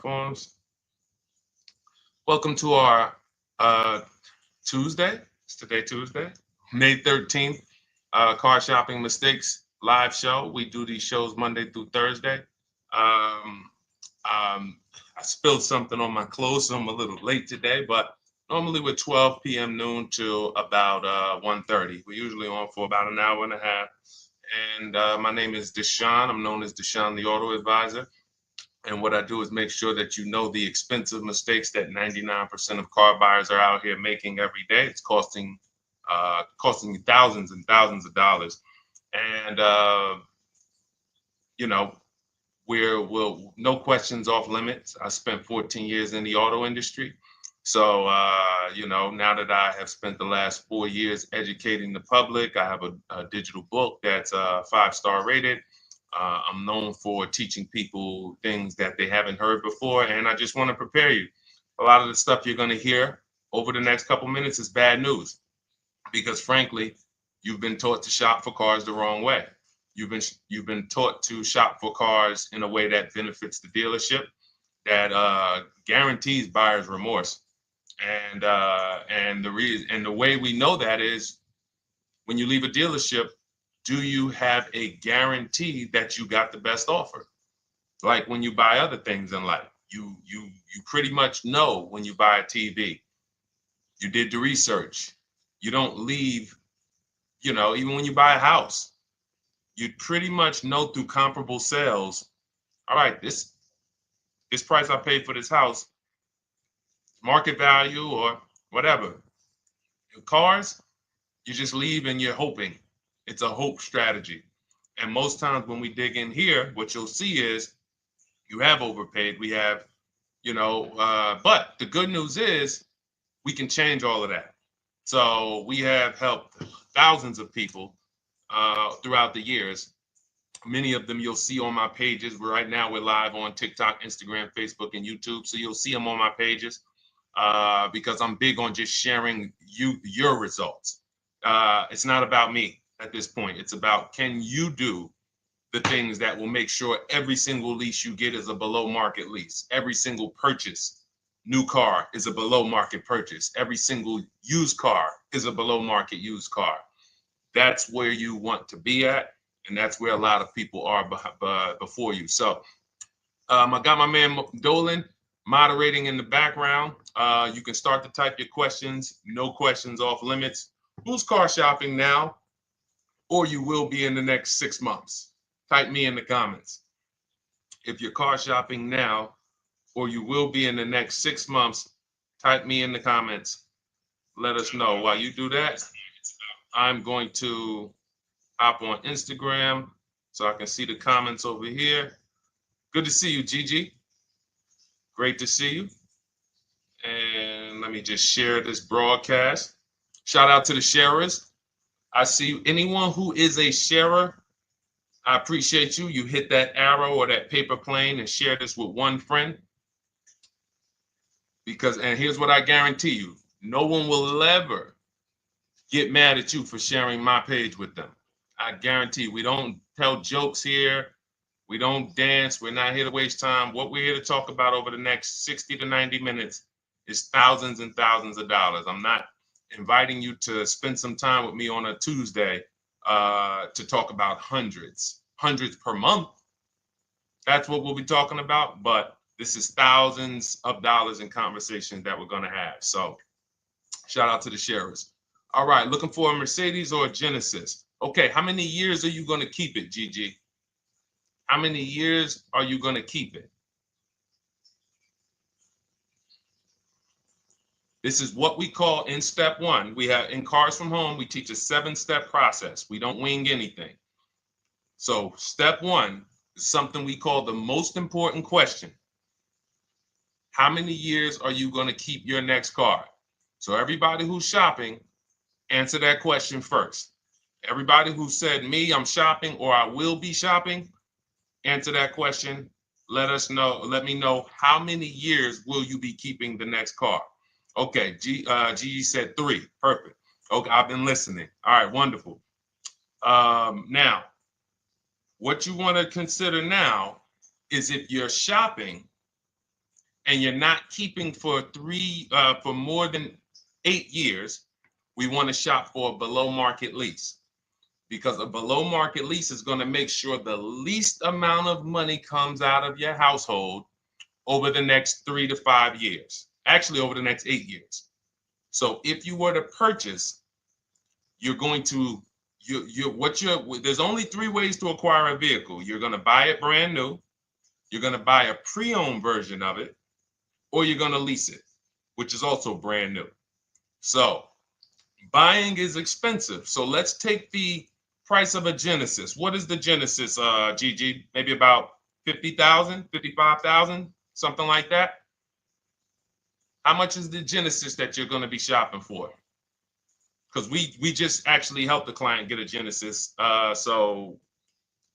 Forms. Welcome to our Tuesday. It's today Tuesday, May 13th. Car shopping mistakes live show. We do these shows Monday through Thursday. Um, I spilled something on my clothes, so I'm a little late today, but normally we're 12 p.m. noon till about 1:30. We're usually on for about an hour and a half. And my name is Deshone. I'm known as Deshone the Auto Advisor. And what I do is make sure that you know the expensive mistakes that 99% of car buyers are out here making every day. It's costing you thousands and thousands of dollars. And you know, we'll no questions off limits. I spent 14 years in the auto industry. So now that I have spent the last 4 years educating the public, I have a digital book that's 5-star rated. I'm known for teaching people things that they haven't heard before, and I just want to prepare you. A lot of the stuff you're going to hear over the next couple minutes is bad news because, frankly, you've been taught to shop for cars the wrong way. You've been taught to shop for cars in a way that benefits the dealership, that guarantees buyer's remorse, and the way we know that is when you leave a dealership. Do you have a guarantee that you got the best offer? Like when you buy other things in life, you pretty much know when you buy a TV. You did the research. You don't leave, even when you buy a house, you pretty much know through comparable sales, all right, this price I paid for this house, market value or whatever. Cars, you just leave and you're hoping. It's a hope strategy. And most times when we dig in here, what you'll see is you have overpaid. We have, but the good news is we can change all of that. So we have helped thousands of people throughout the years. Many of them you'll see on my pages. Right now we're live on TikTok, Instagram, Facebook, and YouTube. So you'll see them on my pages because I'm big on just sharing your results. It's not about me at this point. It's about, can you do the things that will make sure every single lease you get is a below market lease. Every single purchase, new car, is a below market purchase. Every single used car is a below market used car. That's where you want to be at, and that's where a lot of people are before you. So I got my man Dolan moderating in the background. You can start to type your questions. No questions off limits. Who's car shopping now, or you will be in the next 6 months? Type me in the comments. If you're car shopping now, or you will be in the next 6 months, type me in the comments. Let us know. While you do that, I'm going to hop on Instagram so I can see the comments over here. Good to see you, Gigi. Great to see you. And let me just share this broadcast. Shout out to the sharers. I see anyone who is a sharer. I appreciate you. You hit that arrow or that paper plane and share this with one friend. And here's what I guarantee you. No one will ever get mad at you for sharing my page with them. I guarantee you, we don't tell jokes here. We don't dance. We're not here to waste time. What we're here to talk about over the next 60 to 90 minutes is thousands and thousands of dollars. I'm not inviting you to spend some time with me on a Tuesday to talk about hundreds per month. That's what we'll be talking about. But this is thousands of dollars in conversations that we're going to have. So shout out to the sharers. All right, looking for a Mercedes or a Genesis. Okay, how many years are you going to keep it, Gigi? How many years are you going to keep it? This is what we call in step one. We have in Cars from Home, we teach a 7-step process. We don't wing anything. So step one is something we call the most important question. How many years are you going to keep your next car? So everybody who's shopping, answer that question first. Everybody who said me, I'm shopping, or I will be shopping, answer that question. Let me know how many years will you be keeping the next car? Okay, Gigi said 3. Perfect. Okay, I've been listening. All right, wonderful. Now, what you want to consider now is if you're shopping, and you're not keeping for more than 8 years, we want to shop for a below market lease, because a below market lease is going to make sure the least amount of money comes out of your household over the next 3 to 5 years, actually over the next 8 years. So if you were to purchase, you're going to, there's only 3 ways to acquire a vehicle. You're going to buy it brand new, you're going to buy a pre-owned version of it, or you're going to lease it, which is also brand new. So buying is expensive. So let's take the price of a Genesis. What is the Genesis, Gigi? Maybe about 50,000, 55,000, something like that. How much is the Genesis that you're going to be shopping for? Because we just actually helped the client get a Genesis. So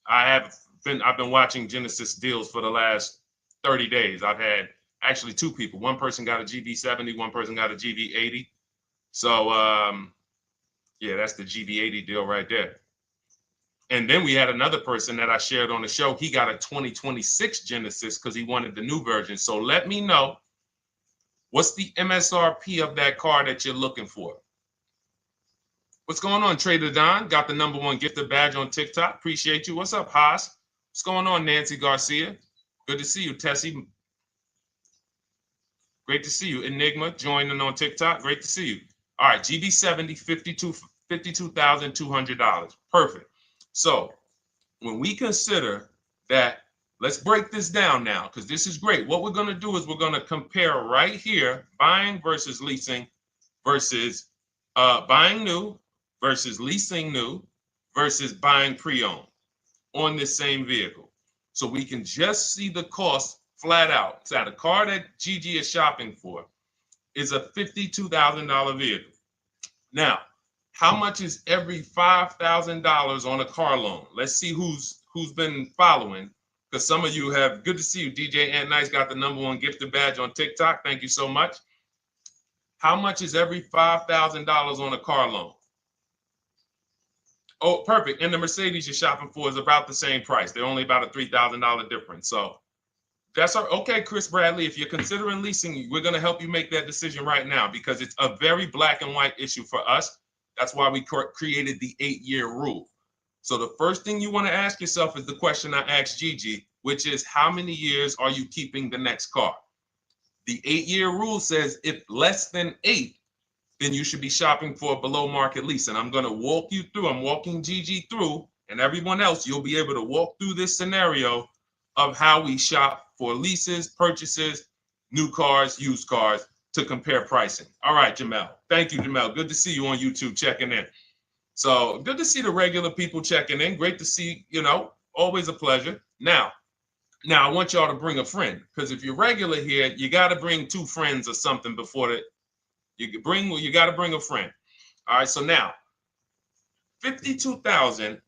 I've been watching Genesis deals for the last 30 days. I've had actually 2 people. One person got a GB70, one person got a GB80. So yeah, that's the GB80 deal right there. And then we had another person that I shared on the show. He got a 2026 Genesis because he wanted the new version. So let me know, what's the MSRP of that car that you're looking for? What's going on, Trader Don? Got the #1 gifted badge on TikTok. Appreciate you. What's up, Haas? What's going on, Nancy Garcia? Good to see you, Tessie. Great to see you. Enigma joining on TikTok. Great to see you. All right, GB70, $52,200. Perfect. So when we consider that, let's break this down now, because this is great. What we're going to do is we're going to compare right here, buying versus leasing versus buying new versus leasing new versus buying pre-owned on this same vehicle. So we can just see the cost flat out. So the car that Gigi is shopping for is a $52,000 vehicle. Now, how much is every $5,000 on a car loan? Let's see who's been following, because some of you have. Good to see you, DJ Ant Nice got the #1 gifted badge on TikTok. Thank you so much. How much is every $5,000 on a car loan? Oh, perfect. And the Mercedes you're shopping for is about the same price. They're only about a $3,000 difference. So that's okay, Chris Bradley. If you're considering leasing, we're going to help you make that decision right now, because it's a very black and white issue for us. That's why we created the 8-year rule. So the first thing you want to ask yourself is the question I asked Gigi, which is, how many years are you keeping the next car? The 8-year rule says if less than 8, then you should be shopping for a below market lease. And I'm going to walk you through, I'm walking Gigi through, and everyone else, you'll be able to walk through this scenario of how we shop for leases, purchases, new cars, used cars, to compare pricing. All right, Jamel. Thank you, Jamel. Good to see you on YouTube checking in. So good to see the regular people checking in. Great to see, always a pleasure. Now I want y'all to bring a friend, because if you're regular here, you got to bring 2 friends or something before you got to bring a friend. All right, so now 52,000,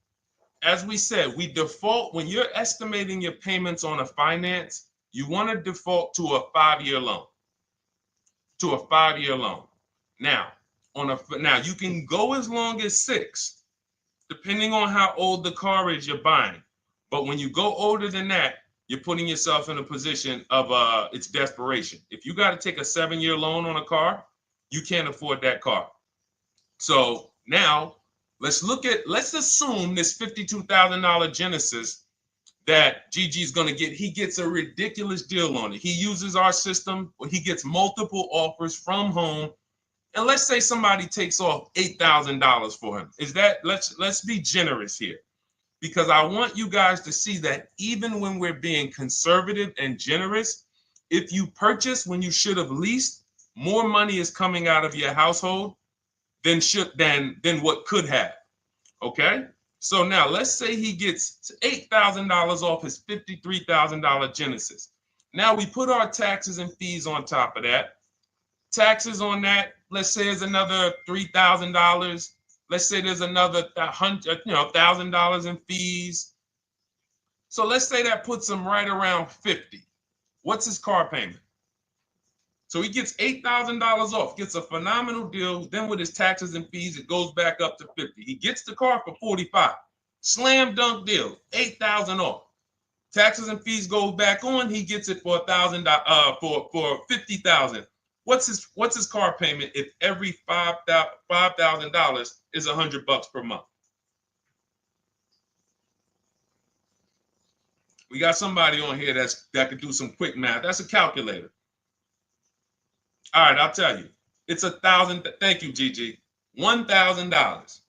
as we said, we default when you're estimating your payments on a finance, you want to default to a 5-year loan. Now, you can go as long as 6, depending on how old the car is you're buying. But when you go older than that, you're putting yourself in a position of it's desperation. If you got to take a 7-year loan on a car, you can't afford that car. So now let's assume this $52,000 Genesis that Gigi's going to get. He gets a ridiculous deal on it. He uses our system, he gets multiple offers from home. And let's say somebody takes off $8,000 for him. Let's be generous here, because I want you guys to see that even when we're being conservative and generous, if you purchase when you should have leased, more money is coming out of your household than what could have. Okay? So now let's say he gets $8,000 off his $53,000 Genesis. Now we put our taxes and fees on top of that. Taxes on that, let's say, is another $3,000. Let's say there's another $1,000 in fees. So let's say that puts him right around 50. What's his car payment? So he gets $8,000 off, gets a phenomenal deal. Then with his taxes and fees, it goes back up to 50. He gets the car for 45. Slam dunk deal, $8,000 off. Taxes and fees go back on. He gets it for $1,000. For $50,000. What's his car payment if every $5,000 is $100 per month? We got somebody on here that could do some quick math. That's a calculator. All right, I'll tell you. It's $1,000. Thank you, Gigi. $1,000.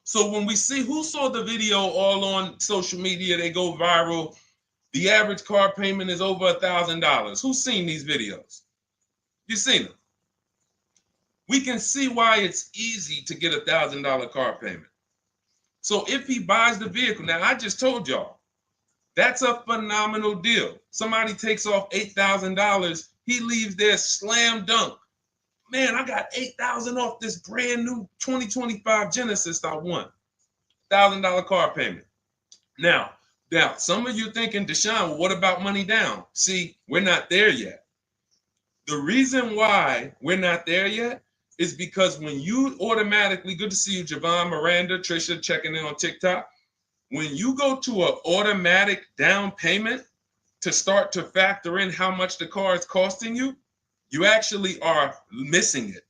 So when we see who saw the video all on social media, they go viral. The average car payment is over $1,000. Who's seen these videos? You've seen them. We can see why it's easy to get $1,000 car payment. So if he buys the vehicle, now I just told y'all, that's a phenomenal deal. Somebody takes off $8,000. He leaves there slam dunk. Man, I got $8,000 off this brand new 2025 Genesis I won. $1,000 car payment. Now, some of you thinking, Deshone, well, what about money down? See, we're not there yet. The reason why we're not there yet is because when you automatically, good to see you, Javon, Miranda, Trisha, checking in on TikTok. When you go to an automatic down payment to start to factor in how much the car is costing you, you actually are missing it.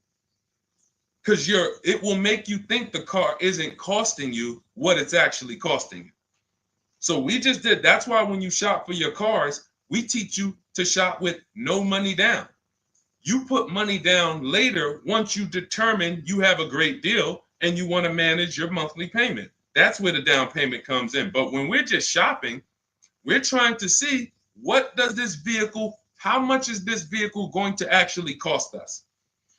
Because it will make you think the car isn't costing you what it's actually costing you. So we just did. That's why when you shop for your cars, we teach you to shop with no money down. You put money down later once you determine you have a great deal and you want to manage your monthly payment. That's where the down payment comes in. But when we're just shopping, we're trying to see how much is this vehicle going to actually cost us?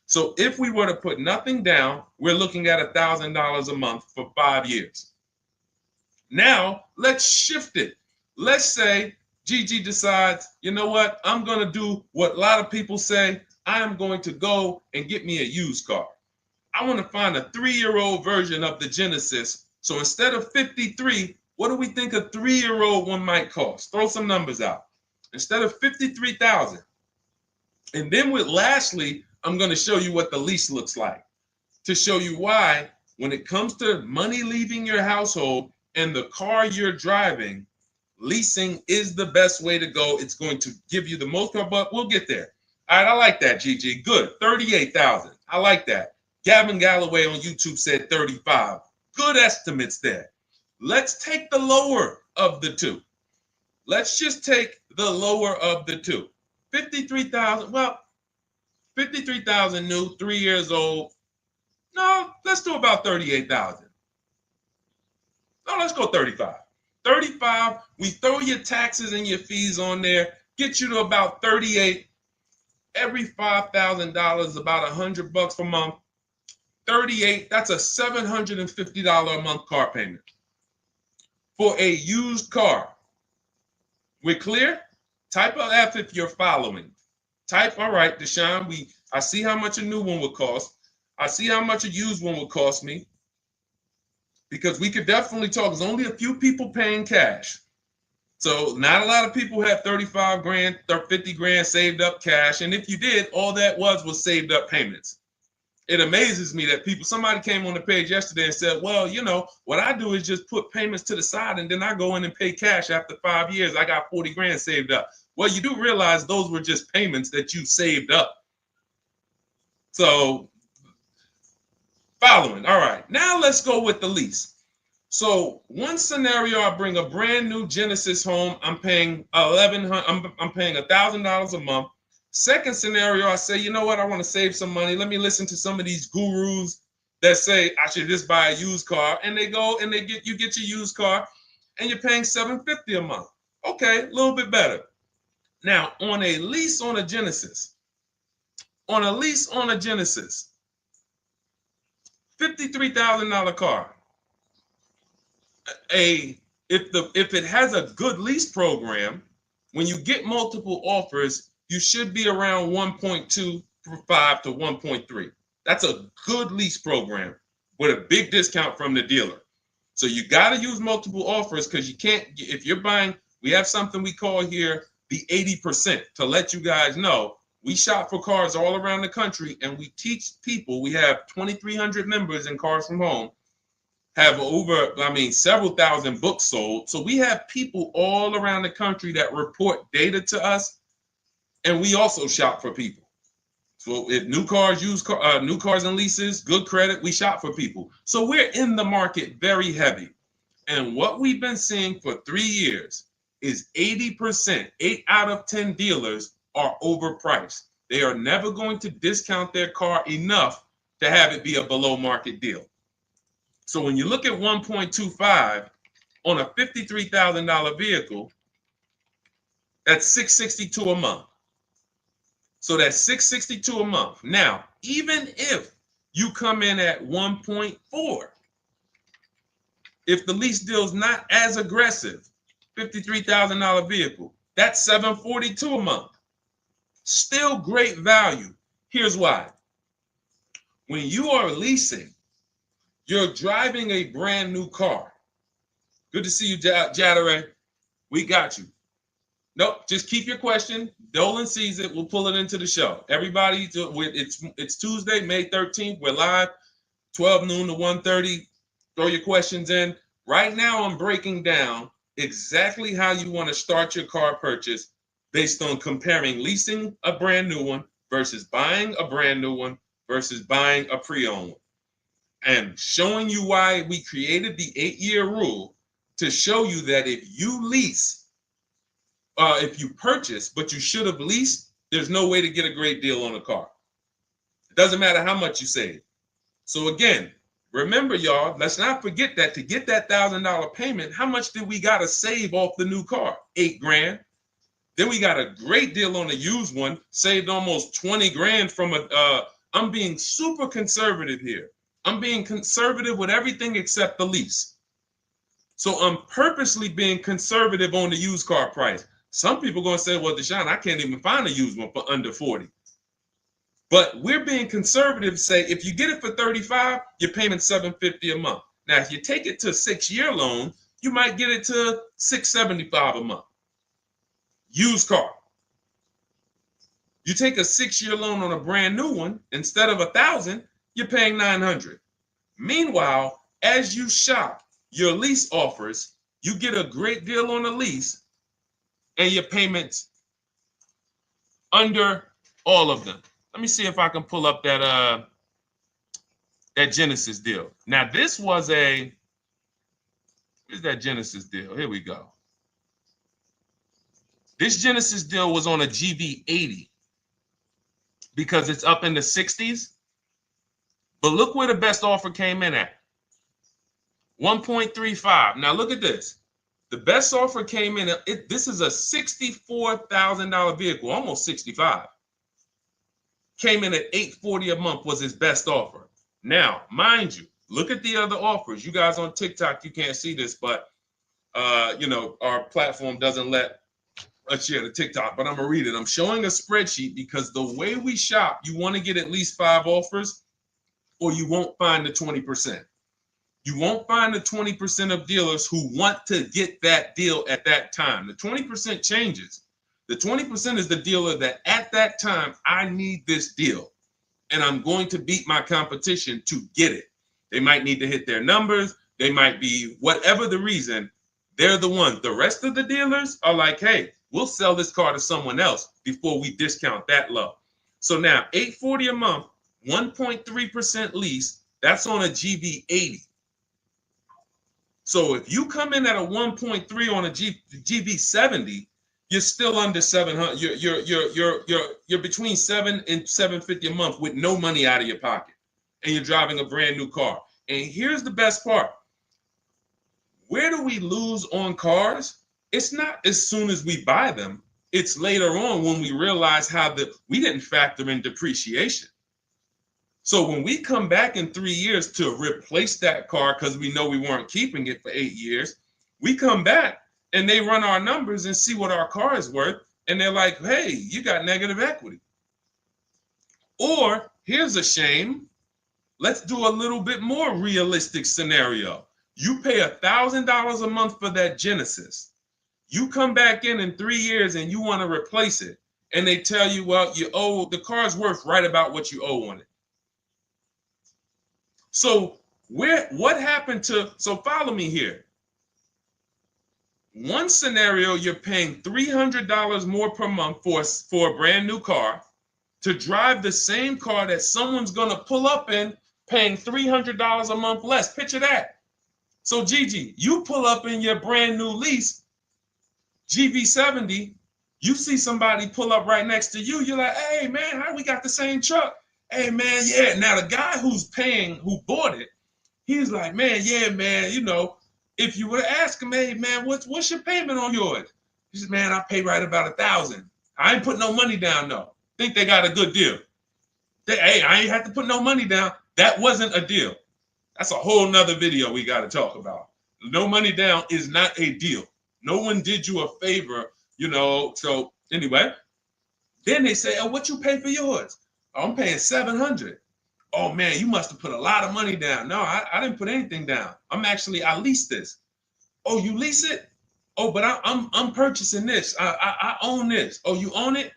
So if we were to put nothing down, we're looking at $1,000 a month for 5 years. Now, let's shift it. Let's say Gigi decides, you know what? I'm going to do what a lot of people say. I am going to go and get me a used car. I want to find a 3-year-old version of the Genesis. So instead of $53,000, what do we think a 3-year-old one might cost? Throw some numbers out. Instead of $53,000. And then lastly, I'm going to show you what the lease looks like to show you why when it comes to money leaving your household and the car you're driving, leasing is the best way to go. It's going to give you the most, but we'll get there. All right, I like that, Gigi. Good. 38,000. I like that. Gavin Galloway on YouTube said 35. Good estimates there. Let's take the lower of the two. Let's just take the lower of the two. 53,000. Well, 53,000 new, 3 years old. No, let's do about 38,000. No, let's go 35. 35, we throw your taxes and your fees on there, get you to about 38. Every $5,000, about $100 per month. 38, that's a $750 a month car payment for a used car. We're clear? Type of F if you're following. Type, all right, Deshone, I see how much a new one would cost. I see how much a used one would cost me. Because we could definitely talk. There's only a few people paying cash. So not a lot of people have 35 grand, 50 grand saved up cash. And if you did, all that was saved up payments. It amazes me that somebody came on the page yesterday and said, well, you know, what I do is just put payments to the side and then I go in and pay cash after 5 years. I got 40 grand saved up. Well, you do realize those were just payments that you saved up. So following. All right, now let's go with the lease. So one scenario, I bring a brand new Genesis home. I'm paying $1,000 a month. Second scenario, I say, you know what? I want to save some money. Let me listen to some of these gurus that say I should just buy a used car, and they go and you get your used car, and you're paying $750 a month. Okay, a little bit better. Now on a lease on a Genesis, $53,000 car. If it has a good lease program, when you get multiple offers, you should be around 1.25 to 1.3. That's a good lease program with a big discount from the dealer. So you got to use multiple offers because you can't, if you're buying, we have something we call here the 80% to let you guys know. We shop for cars all around the country and we teach people, we have 2,300 members in Cars from Home, have several thousand books sold. So we have people all around the country that report data to us, and we also shop for people. So if new cars, new cars and leases, good credit, we shop for people. So we're in the market very heavy. And what we've been seeing for 3 years is 80%, 8 out of 10 dealers are overpriced. They are never going to discount their car enough to have it be a below market deal. So when you look at 1.25 on a $53,000 vehicle, that's $662 a month. So that's $662 a month. Now, even if you come in at 1.4, if the lease deal is not as aggressive, $53,000 vehicle, that's $742 a month. Still great value. Here's why. When you are leasing, you're driving a brand new car. Good to see you, Jadare. We got you. Nope, just keep your question. Dolan sees it. We'll pull it into the show. Everybody, it's Tuesday, May 13th. We're live, 12 noon to 1:30. Throw your questions in. Right now, I'm breaking down exactly how you want to start your car purchase based on comparing leasing a brand new one versus buying a brand new one versus buying a pre-owned one. And showing you why we created the 8-year rule to show you that if you lease, if you purchase, but you should have leased, there's no way to get a great deal on a car. It doesn't matter how much you save. So again, remember, y'all, let's not forget that to get that $1,000 payment, how much did we got to save off the new car? $8,000. Then we got a great deal on a used one, saved almost 20 grand from I'm being super conservative here. I'm being conservative with everything except the lease. So I'm purposely being conservative on the used car price. Some people are going to say, well, Deshone, I can't even find a used one for under 40. But we're being conservative, say if you get it for 35, you're paying $750 a month. Now, if you take it to a 6-year loan, you might get it to $675 a month. Used car. You take a 6-year loan on a brand new one, instead of $1,000, you're paying $900. Meanwhile, as you shop your lease offers, you get a great deal on the lease, and your payments under all of them. Let me see if I can pull up that Genesis deal. Now, this was where's that Genesis deal? Here we go. This Genesis deal was on a GV80 because it's up in the 60s. But look where the best offer came in at. 1.35. Now look at this. The best offer came in, this is a $64,000 vehicle, almost 65. Came in at $840 a month was his best offer. Now, mind you, look at the other offers. You guys on TikTok, you can't see this, but our platform doesn't let us share the TikTok, but I'm gonna read it. I'm showing a spreadsheet because the way we shop, you want to get at least 5 offers or you won't find the 20%. You won't find the 20% of dealers who want to get that deal at that time. The 20% changes. The 20% is the dealer that at that time, I need this deal and I'm going to beat my competition to get it. They might need to hit their numbers. They might be whatever the reason. They're the ones. The rest of the dealers are like, hey, we'll sell this car to someone else before we discount that low. So now $840 a month, 1.3% lease, that's on a GV80. So if you come in at a 1.3 on a GV70, you're still under 700. You're between 7 and 750 a month with no money out of your pocket, and you're driving a brand new car. And here's the best part: where do we lose on cars? It's not as soon as we buy them. It's later on when we realize we didn't factor in depreciation. So when we come back in 3 years to replace that car because we know we weren't keeping it for 8 years, we come back and they run our numbers and see what our car is worth. And they're like, hey, you got negative equity. Or here's a shame. Let's do a little bit more realistic scenario. You pay $1,000 a month for that Genesis. You come back in 3 years and you want to replace it. And they tell you, well, the car's worth right about what you owe on it. So What happened to, so follow me here. One scenario, you're paying $300 more per month for a brand new car to drive the same car that someone's going to pull up in, paying $300 a month less. Picture that. So Gigi, you pull up in your brand new lease, GV70, you see somebody pull up right next to you. You're like, hey man, how we got the same truck? Hey man, yeah. Now the guy who bought it, he's like, man, yeah, man, you know, if you were to ask him, hey man, what's your payment on yours? He says, man, I pay right about $1,000. I ain't put no money down though. Think they got a good deal. Hey, I ain't had to put no money down. That wasn't a deal. That's a whole nother video we got to talk about. No money down is not a deal. No one did you a favor, you know. So anyway, then they say, oh, what you pay for yours? Oh, I'm paying $700. Oh man, you must have put a lot of money down. No, I didn't put anything down. I leased this. Oh, you lease it? Oh, but I'm purchasing this. I own this. Oh, you own it?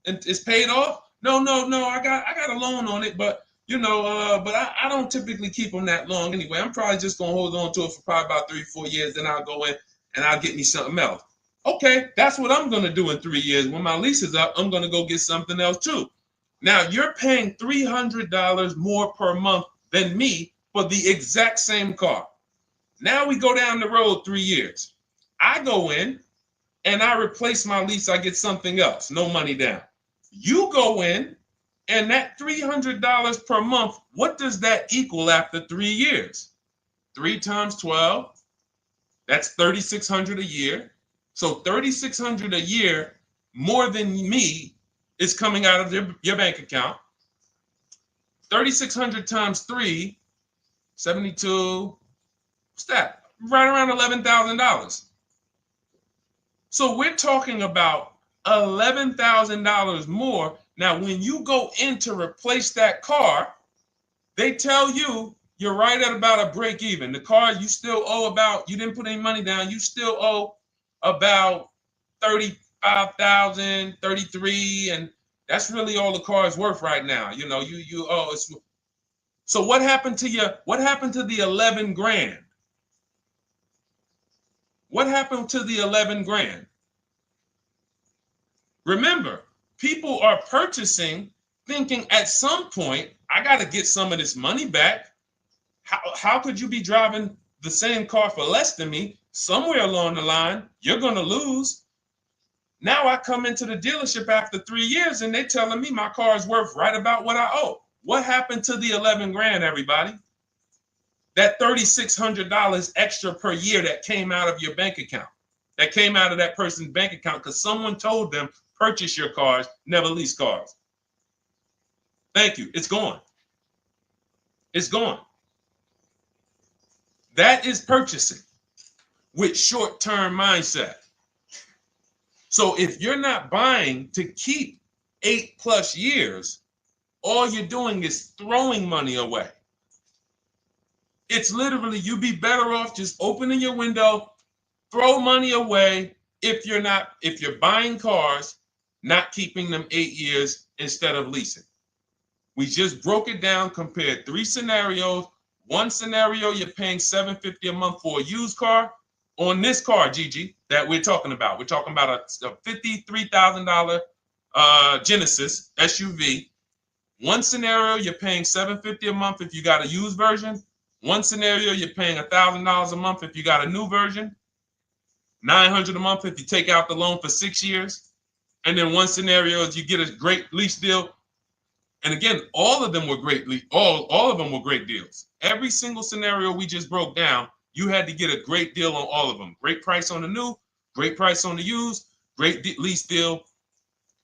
And it's paid off? No. I got a loan on it, but you know, but I don't typically keep them that long anyway. I'm probably just gonna hold on to it for probably about 3-4 years. Then I'll go in and I'll get me something else. Okay, that's what I'm gonna do in 3 years. When my lease is up, I'm gonna go get something else too. Now you're paying $300 more per month than me for the exact same car. Now we go down the road 3 years. I go in and I replace my lease. I get something else, no money down. You go in and that $300 per month, what does that equal after 3 years? 3 times 12, that's $3,600 a year. So $3,600 a year more than me is coming out of your bank account. 3,600 times 3, 72, what's that? Right around $11,000. So we're talking about $11,000 more. Now, when you go in to replace that car, they tell you you're right at about a break even. The car you still owe about, you didn't put any money down, you still owe about 35,000, 33, and that's really all the car is worth right now. You know, you owe. So what happened to you? What happened to the 11 grand? What happened to the 11 grand? Remember, people are purchasing thinking at some point, I got to get some of this money back. How could you be driving the same car for less than me? Somewhere along the line, you're going to lose. Now I come into the dealership after 3 years and they're telling me my car is worth right about what I owe. What happened to the 11 grand, everybody? That $3,600 extra per year that came out of your bank account, that came out of that person's bank account because someone told them, purchase your cars, never lease cars. Thank you. It's gone. It's gone. That is purchasing with short-term mindset. So if you're not buying to keep 8+ years, all you're doing is throwing money away. It's literally, you'd be better off just opening your window, throw money away if you're buying cars, not keeping them 8 years instead of leasing. We just broke it down, compared 3 scenarios. One scenario, you're paying $750 a month for a used car. On this car, Gigi, that we're talking about a $53,000 Genesis SUV. One scenario, you're paying $750 a month if you got a used version. One scenario, you're paying $1,000 a month if you got a new version. $900 a month if you take out the loan for 6 years. And then one scenario is you get a great lease deal. And again, all of them were great. All of them were great deals. Every single scenario we just broke down, you had to get a great deal on all of them. Great price on the new, great price on the used, great lease deal.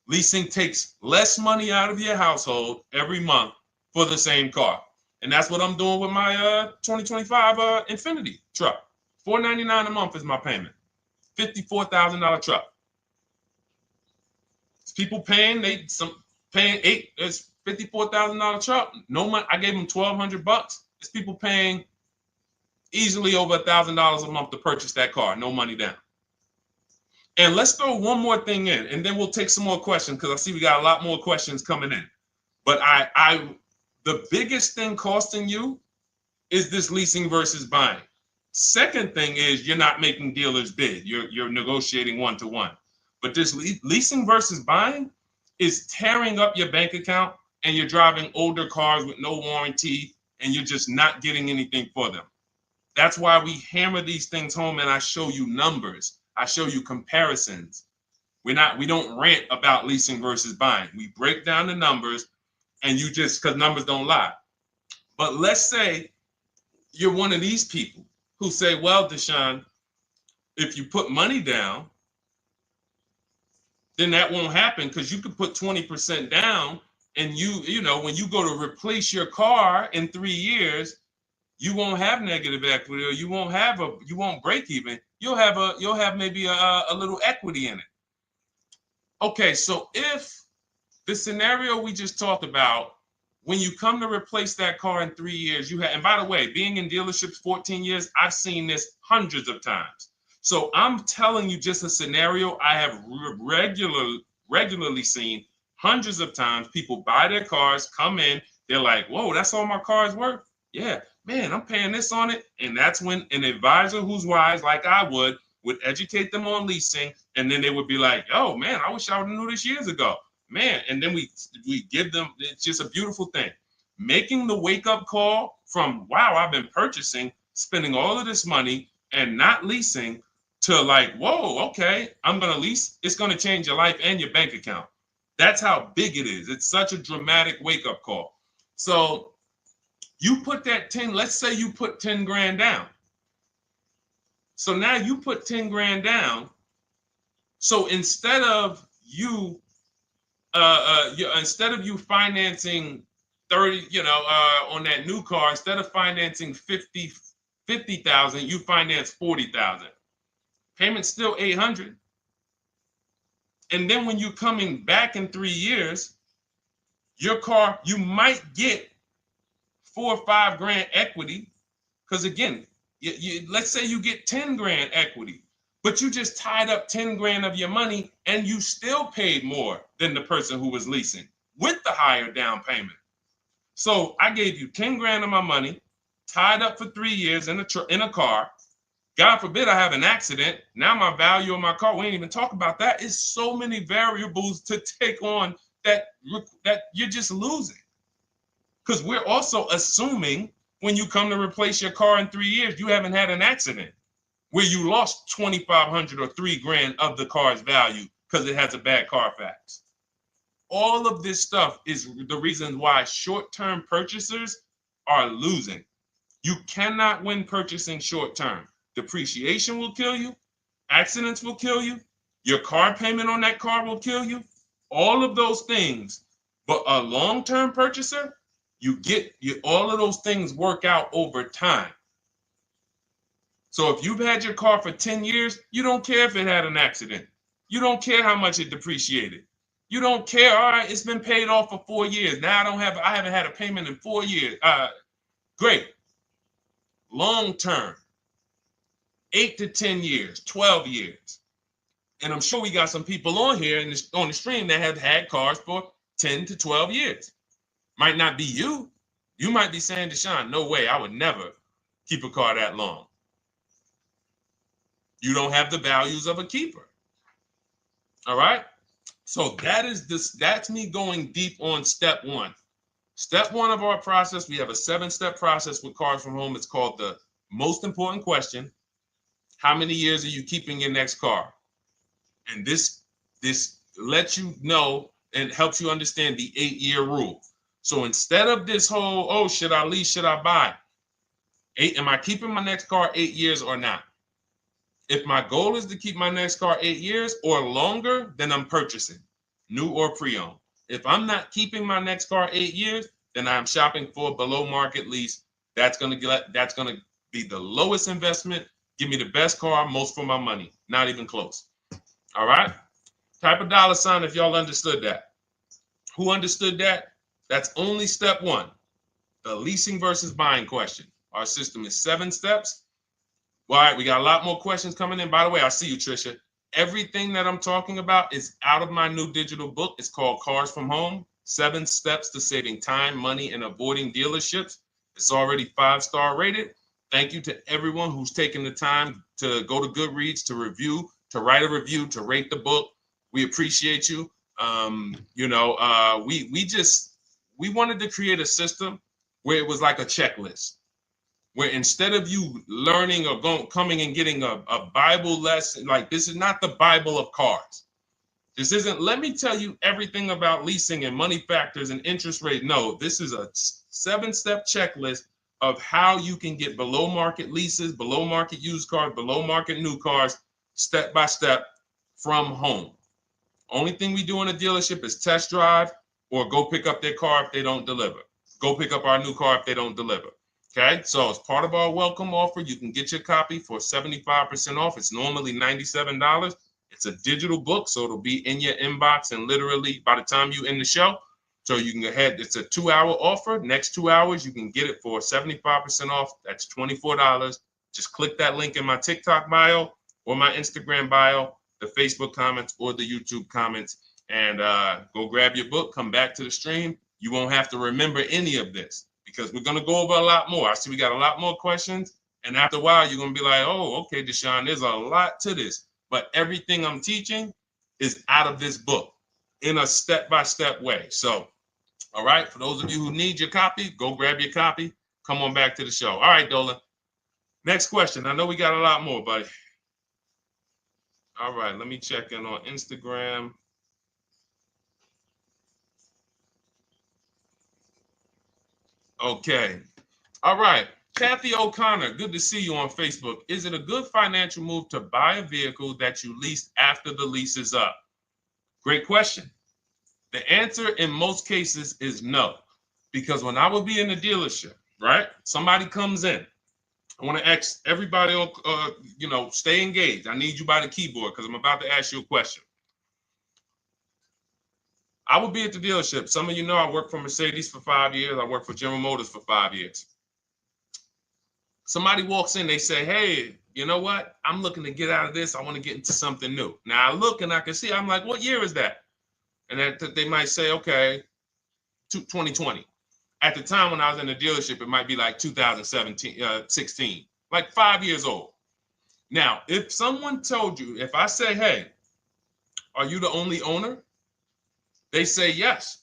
Leasing takes less money out of your household every month for the same car. And that's what I'm doing with my 2025 Infiniti truck. $499 a month is my payment. $54,000 truck. It's people paying, it's $54,000 truck. No money. I gave them $1,200. It's people paying easily over $1,000 a month to purchase that car. No money down. And let's throw one more thing in, and then we'll take some more questions because I see we got a lot more questions coming in. But the biggest thing costing you is this leasing versus buying? Second thing is you're not making dealers bid. You're negotiating one-to-one. But this leasing versus buying is tearing up your bank account, and you're driving older cars with no warranty, and you're just not getting anything for them. That's why we hammer these things home, and I show you numbers. I show you comparisons. We don't rant about leasing versus buying. We break down the numbers, and you just, because numbers don't lie. But let's say you're one of these people who say, well, Deshone, if you put money down, then that won't happen, because you could put 20% down, and you know, when you go to replace your car in 3 years, you won't have negative equity, or you won't break even. You'll have maybe a little equity in it. Okay, so if the scenario we just talked about, when you come to replace that car in 3 years, and by the way, being in dealerships 14 years, I've seen this hundreds of times. So I'm telling you just a scenario I have regularly seen hundreds of times. People buy their cars, come in, they're like, whoa, that's all my car's worth? Yeah, man, I'm paying this on it. And that's when an advisor who's wise, like I would educate them on leasing. And then they would be like, oh, man, I wish I would have knew this years ago. Man, and then we give them, it's just a beautiful thing. Making the wake-up call from, wow, I've been purchasing, spending all of this money and not leasing, to like, whoa, okay, I'm going to lease. It's going to change your life and your bank account. That's how big it is. It's such a dramatic wake-up call. So you put that 10, let's say you put 10 grand down. So now you put 10 grand down. So instead of you financing 30, on that new car, instead of financing 50,000, you finance 40,000. Payment's still 800. And then when you're coming back in 3 years, your car, you might get 4 or 5 grand equity. Because again, let's say you get 10 grand equity, but you just tied up 10 grand of your money, and you still paid more than the person who was leasing with the higher down payment. So I gave you 10 grand of my money, tied up for 3 years in a car. God forbid I have an accident. Now my value of my car, we ain't even talk about that. It's so many variables to take on that you're just losing. Because we're also assuming when you come to replace your car in 3 years, you haven't had an accident where you lost 2,500 or 3 grand of the car's value because it has a bad Carfax. All of this stuff is the reason why short-term purchasers are losing. You cannot win purchasing short-term. Depreciation will kill you. Accidents will kill you. Your car payment on that car will kill you. All of those things. But a long-term purchaser, all of those things work out over time. So if you've had your car for 10 years, you don't care if it had an accident. You don't care how much it depreciated. You don't care. All right, it's been paid off for 4 years. Now I haven't had a payment in 4 years. Great. Long-term. 8 to 10 years, 12 years. And I'm sure we got some people on here on the stream that have had cars for 10 to 12 years. Might not be you. You might be saying, Deshone, no way, I would never keep a car that long. You don't have the values of a keeper. All right? So that's me going deep on step one. Step one of our process, we have a 7-step process with Cars from Home. It's called the most important question. How many years are you keeping your next car? And this lets you know and helps you understand the 8-year rule. So instead of this whole, oh, should I lease, should I buy? Am I keeping my next car 8 years or not? If my goal is to keep my next car 8 years or longer, then I'm purchasing, new or pre-owned. If I'm not keeping my next car 8 years, then I'm shopping for a below market lease. That's gonna be the lowest investment. Give me the best car, most for my money. Not even close. All right? Type a dollar sign if y'all understood that. Who understood that? That's only step one. The leasing versus buying question. Our system is 7 steps. All right, we got a lot more questions coming in. By the way, I see you, Trisha. Everything that I'm talking about is out of my new digital book. It's called Cars from Home, 7 Steps to Saving Time, Money, and Avoiding Dealerships. It's already 5-star rated. Thank you to everyone who's taken the time to go to Goodreads to review, to write a review, to rate the book. We appreciate you. We wanted to create a system where it was like a checklist, where instead of you learning or coming and getting a Bible lesson, like this is not the Bible of cars. This isn't, let me tell you everything about leasing and money factors and interest rate. No, this is a 7-step checklist of how you can get below market leases, below market used cars, below market new cars, step by step from home. Only thing we do in a dealership is test drive or go pick up their car if they don't deliver. Go pick up our new car if they don't deliver. Okay, so as part of our welcome offer, you can get your copy for 75% off. It's normally $97. It's a digital book, so it'll be in your inbox and literally by the time you end the show. So you can go ahead. It's a 2-hour offer. Next 2 hours, you can get it for 75% off. That's $24. Just click that link in my TikTok bio or my Instagram bio, the Facebook comments or the YouTube comments, and go grab your book. Come back to the stream. You won't have to remember any of this because we're going to go over a lot more. I see we got a lot more questions. And after a while, you're going to be like, oh, okay, Deshone, there's a lot to this. But everything I'm teaching is out of this book in a step-by-step way. So, all right, for those of you who need your copy, go grab your copy. Come on back to the show. All right, Dolan. Next question. I know we got a lot more, buddy. All right, let me check in on Instagram. Okay. All right. Kathy O'Connor, good to see you on Facebook. Is it a good financial move to buy a vehicle that you leased after the lease is up? Great question. The answer in most cases is no, because when I would be in the dealership, right? Somebody comes in. I want to ask everybody, stay engaged. I need you by the keyboard because I'm about to ask you a question. I would be at the dealership. Some of you know I worked for Mercedes for 5 years. I worked for General Motors for 5 years. Somebody walks in, they say, hey, you know what? I'm looking to get out of this. I want to get into something new. Now I look and I can see, I'm like, what year is that? And that they might say, okay, 2020. At the time when I was in the dealership, it might be like 16, like 5 years old. Now, if someone told you, if I say, hey, are you the only owner? They say yes.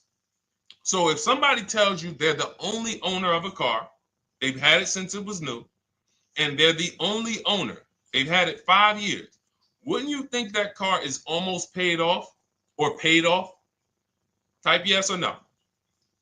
So if somebody tells you they're the only owner of a car, they've had it since it was new, and they're the only owner, they've had it 5 years, wouldn't you think that car is almost paid off or paid off? Type yes or no.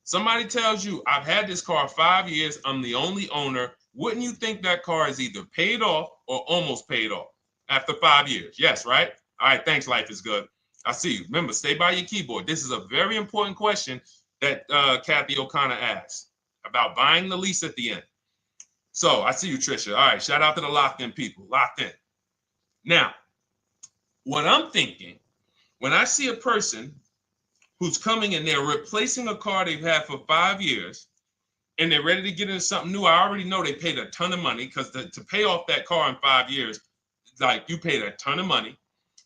Somebody tells you, I've had this car 5 years, I'm the only owner. Wouldn't you think that car is either paid off or almost paid off after 5 years? Yes, right? All right, thanks, Life is Good. I see you. Remember, stay by your keyboard. This is a very important question that Kathy O'Connor asked about buying the lease at the end. So I see you, Trisha. All right, shout out to the locked in people. Locked in. Now, what I'm thinking, when I see a person who's coming in, they're replacing a car they've had for 5 years, and they're ready to get into something new. I already know they paid a ton of money because to pay off that car in 5 years, like you paid a ton of money.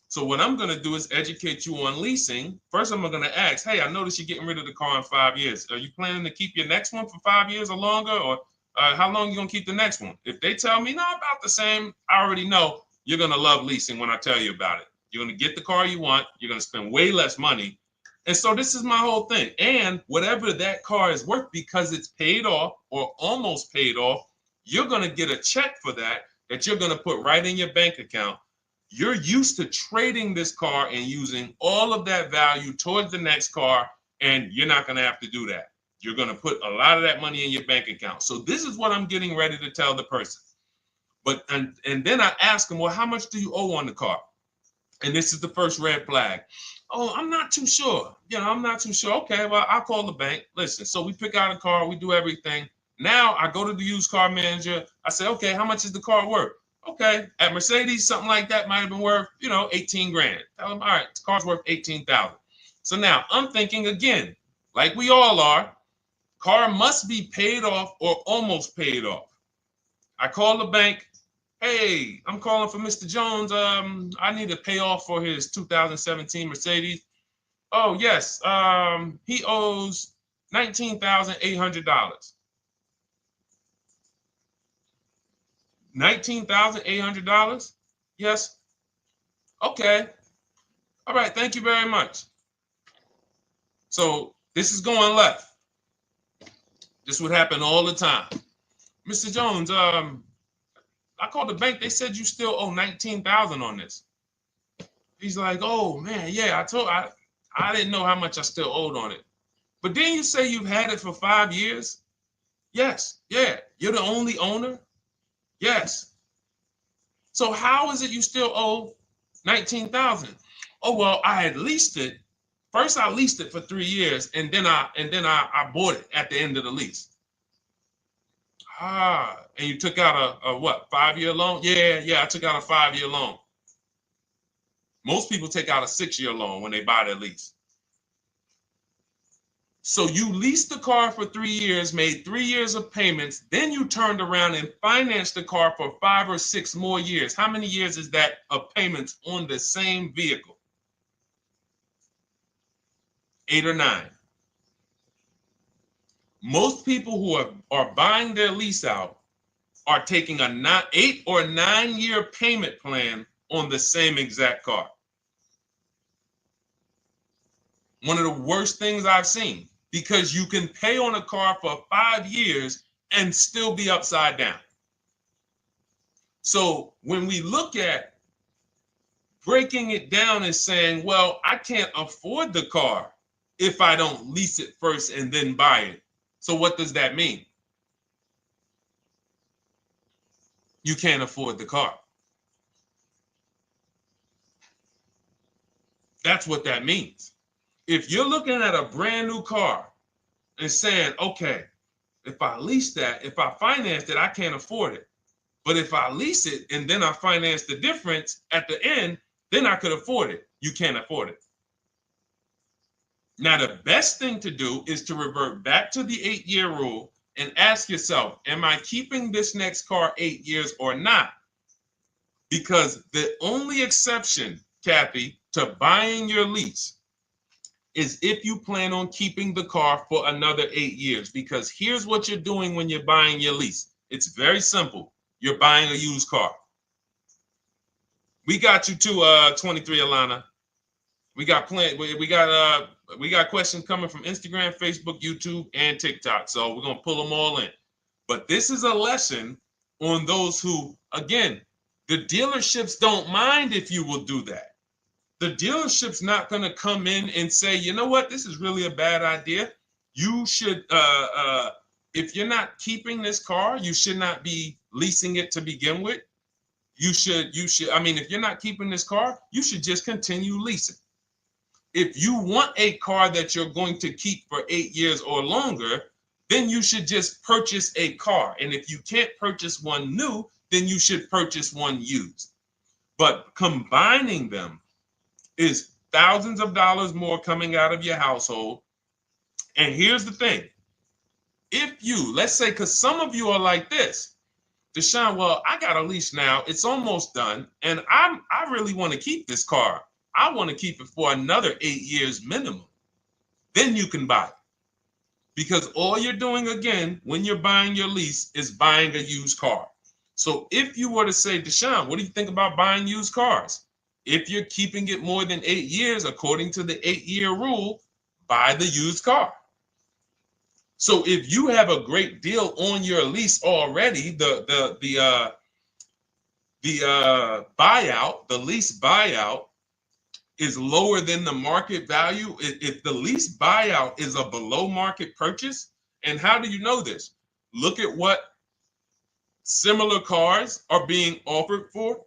So what I'm going to do is educate you on leasing. First, I'm going to ask, hey, I noticed you're getting rid of the car in 5 years. Are you planning to keep your next one for 5 years or longer? Or how long are you going to keep the next one? If they tell me, no, about the same, I already know you're going to love leasing when I tell you about it. You're going to get the car you want. You're going to spend way less money. And so this is my whole thing. And whatever that car is worth, because it's paid off or almost paid off, you're going to get a check for that you're going to put right in your bank account. You're used to trading this car and using all of that value towards the next car, and you're not going to have to do that. You're going to put a lot of that money in your bank account. So this is what I'm getting ready to tell the person. But and then I ask them, well, how much do you owe on the car? And this is the first red flag. Oh, I'm not too sure. I'm not too sure. Okay, well, I'll call the bank. Listen, so we pick out a car, we do everything. Now I go to the used car manager. I say, okay, how much is the car worth? Okay, at Mercedes, something like that might have been worth, 18 grand. Tell them, all right, the car's worth 18,000. So now I'm thinking again, like we all are, car must be paid off or almost paid off. I call the bank. Hey, I'm calling for Mr. Jones. I need to pay off for his 2017 Mercedes. Oh, yes. He owes $19,800. $19,800? Yes. Okay. All right. Thank you very much. So this is going left. This would happen all the time. Mr. Jones, I called the bank. They said you still owe 19,000 on this. He's like, oh man, yeah, I didn't know how much I still owed on it. But didn't you say you've had it for 5 years? Yes. Yeah. You're the only owner? Yes. So how is it you still owe 19,000? Oh, well, I had leased it. First I leased it for 3 years and then I bought it at the end of the lease. Ah, and you took out a what, 5-year loan? Yeah, I took out a 5-year loan. Most people take out a 6-year loan when they buy their lease. So you leased the car for 3 years, made 3 years of payments, then you turned around and financed the car for 5 or 6 more years. How many years is that of payments on the same vehicle? 8 or 9. Most people who are buying their lease out are taking a 8 or 9 year payment plan on the same exact car. One of the worst things I've seen, because you can pay on a car for 5 years and still be upside down. So when we look at breaking it down and saying, well, I can't afford the car if I don't lease it first and then buy it. So what does that mean? You can't afford the car. That's what that means. If you're looking at a brand new car and saying, okay, if I lease that, if I finance it, I can't afford it. But if I lease it and then I finance the difference at the end, then I could afford it. You can't afford it. Now, the best thing to do is to revert back to the 8-year rule and ask yourself, am I keeping this next car 8 years or not? Because the only exception, Kathy, to buying your lease is if you plan on keeping the car for another 8 years. Because here's what you're doing when you're buying your lease. It's very simple. You're buying a used car. We got you to 23, Alana. We got questions coming from Instagram, Facebook, YouTube, and TikTok. So we're gonna pull them all in. But this is a lesson on those who, again, the dealerships don't mind if you will do that. The dealership's not gonna come in and say, you know what, this is really a bad idea. You should, if you're not keeping this car, you should not be leasing it to begin with. You should, I mean, if you're not keeping this car, you should just continue leasing. If you want a car that you're going to keep for 8 years or longer, then you should just purchase a car. And if you can't purchase one new, then you should purchase one used. But combining them is thousands of dollars more coming out of your household. And here's the thing. If you, let's say, because some of you are like this, Deshone, well, I got a lease now. It's almost done. And I really want to keep this car. I want to keep it for another 8 years minimum. Then you can buy it. Because all you're doing, again, when you're buying your lease is buying a used car. So if you were to say, Deshone, what do you think about buying used cars? If you're keeping it more than 8 years, according to the 8-year rule, buy the used car. So if you have a great deal on your lease already, the buyout, the lease buyout is lower than the market value. If the lease buyout is a below market purchase, and how do you know this? Look at what similar cars are being offered for.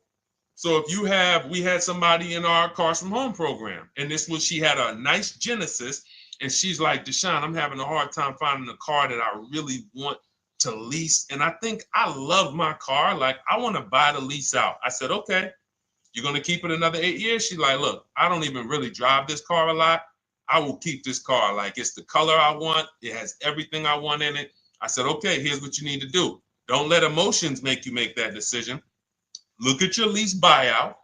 So if you have, we had somebody in our Cars from Home program, and she had a nice Genesis, and she's like, Deshone, I'm having a hard time finding a car that I really want to lease. And I think I love my car. Like, I want to buy the lease out. I said, okay, you're going to keep it another 8 years? She's like, look, I don't even really drive this car a lot. I will keep this car. Like, it's the color I want. It has everything I want in it. I said, okay, here's what you need to do. Don't let emotions make you make that decision. Look at your lease buyout.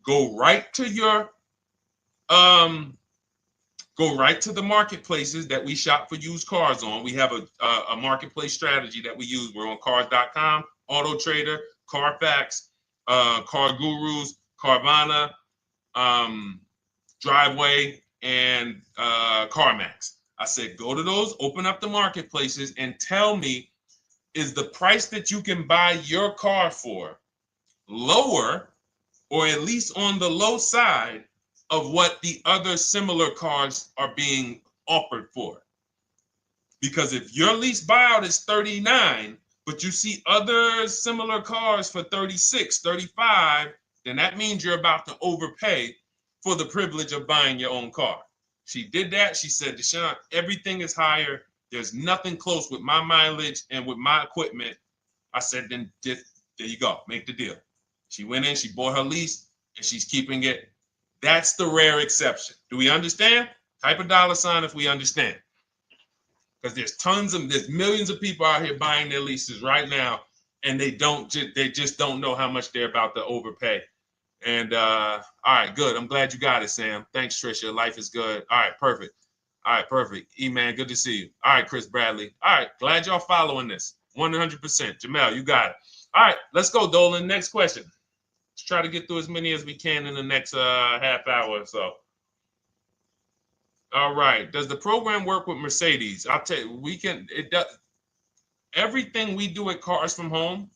Go right to your go right to the marketplaces that we shop for used cars on. We have a marketplace strategy that we use. We're on cars.com, Auto Trader, Carfax, Car Gurus, Carvana, Driveway, and CarMax. I said, go to those, open up the marketplaces, and tell me, is the price that you can buy your car for lower, or at least on the low side of what the other similar cars are being offered for? Because if your lease buyout is 39, but you see other similar cars for 36, 35, then that means you're about to overpay for the privilege of buying your own car. She did that. She said, Deshone, everything is higher. There's nothing close with my mileage and with my equipment. I said, then there you go. Make the deal. She went in, she bought her lease, and she's keeping it. That's the rare exception. Do we understand? Type a $sign if we understand. Because there's millions of people out here buying their leases right now, and they just don't know how much they're about to overpay. And all right, good. I'm glad you got it, Sam. Thanks, Trisha. Life is good. All right, perfect. All right, perfect. E-Man, good to see you. All right, Chris Bradley. All right, glad y'all following this. 100%. Jamel, you got it. All right, let's go, Dolan. Next question. Let's try to get through as many as we can in the next half hour or so. All right. Does the program work with Mercedes? I'll tell you, it does. Everything we do at Cars from Home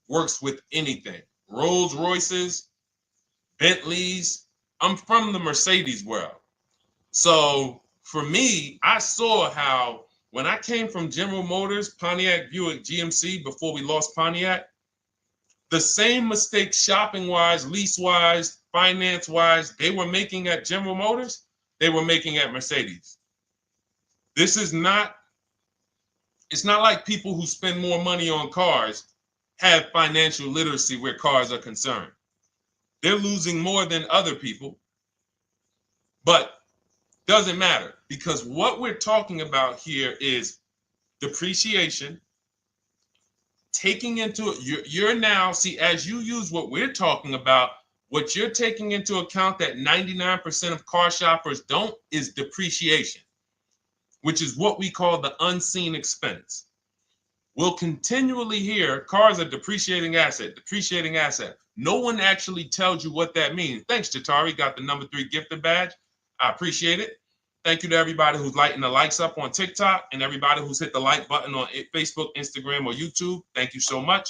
works with anything. Rolls Royces, Bentleys. I'm from the Mercedes world. So for me, I saw how when I came from General Motors, Pontiac, Buick, GMC, before we lost Pontiac, the same mistakes shopping-wise, lease-wise, finance-wise, they were making at General Motors, they were making at Mercedes. It's not like people who spend more money on cars have financial literacy where cars are concerned. They're losing more than other people, but doesn't matter, because what we're talking about here is depreciation, taking into you're now, see, as you use what we're talking about, what you're taking into account that 99% of car shoppers don't is depreciation, which is what we call the unseen expense. We'll continually hear cars are depreciating asset, depreciating asset. No one actually tells you what that means. Thanks, Jatari. Got the number 3 gifted badge. I appreciate it. Thank you to everybody who's lighting the likes up on TikTok and everybody who's hit the like button on Facebook, Instagram, or YouTube. Thank you so much.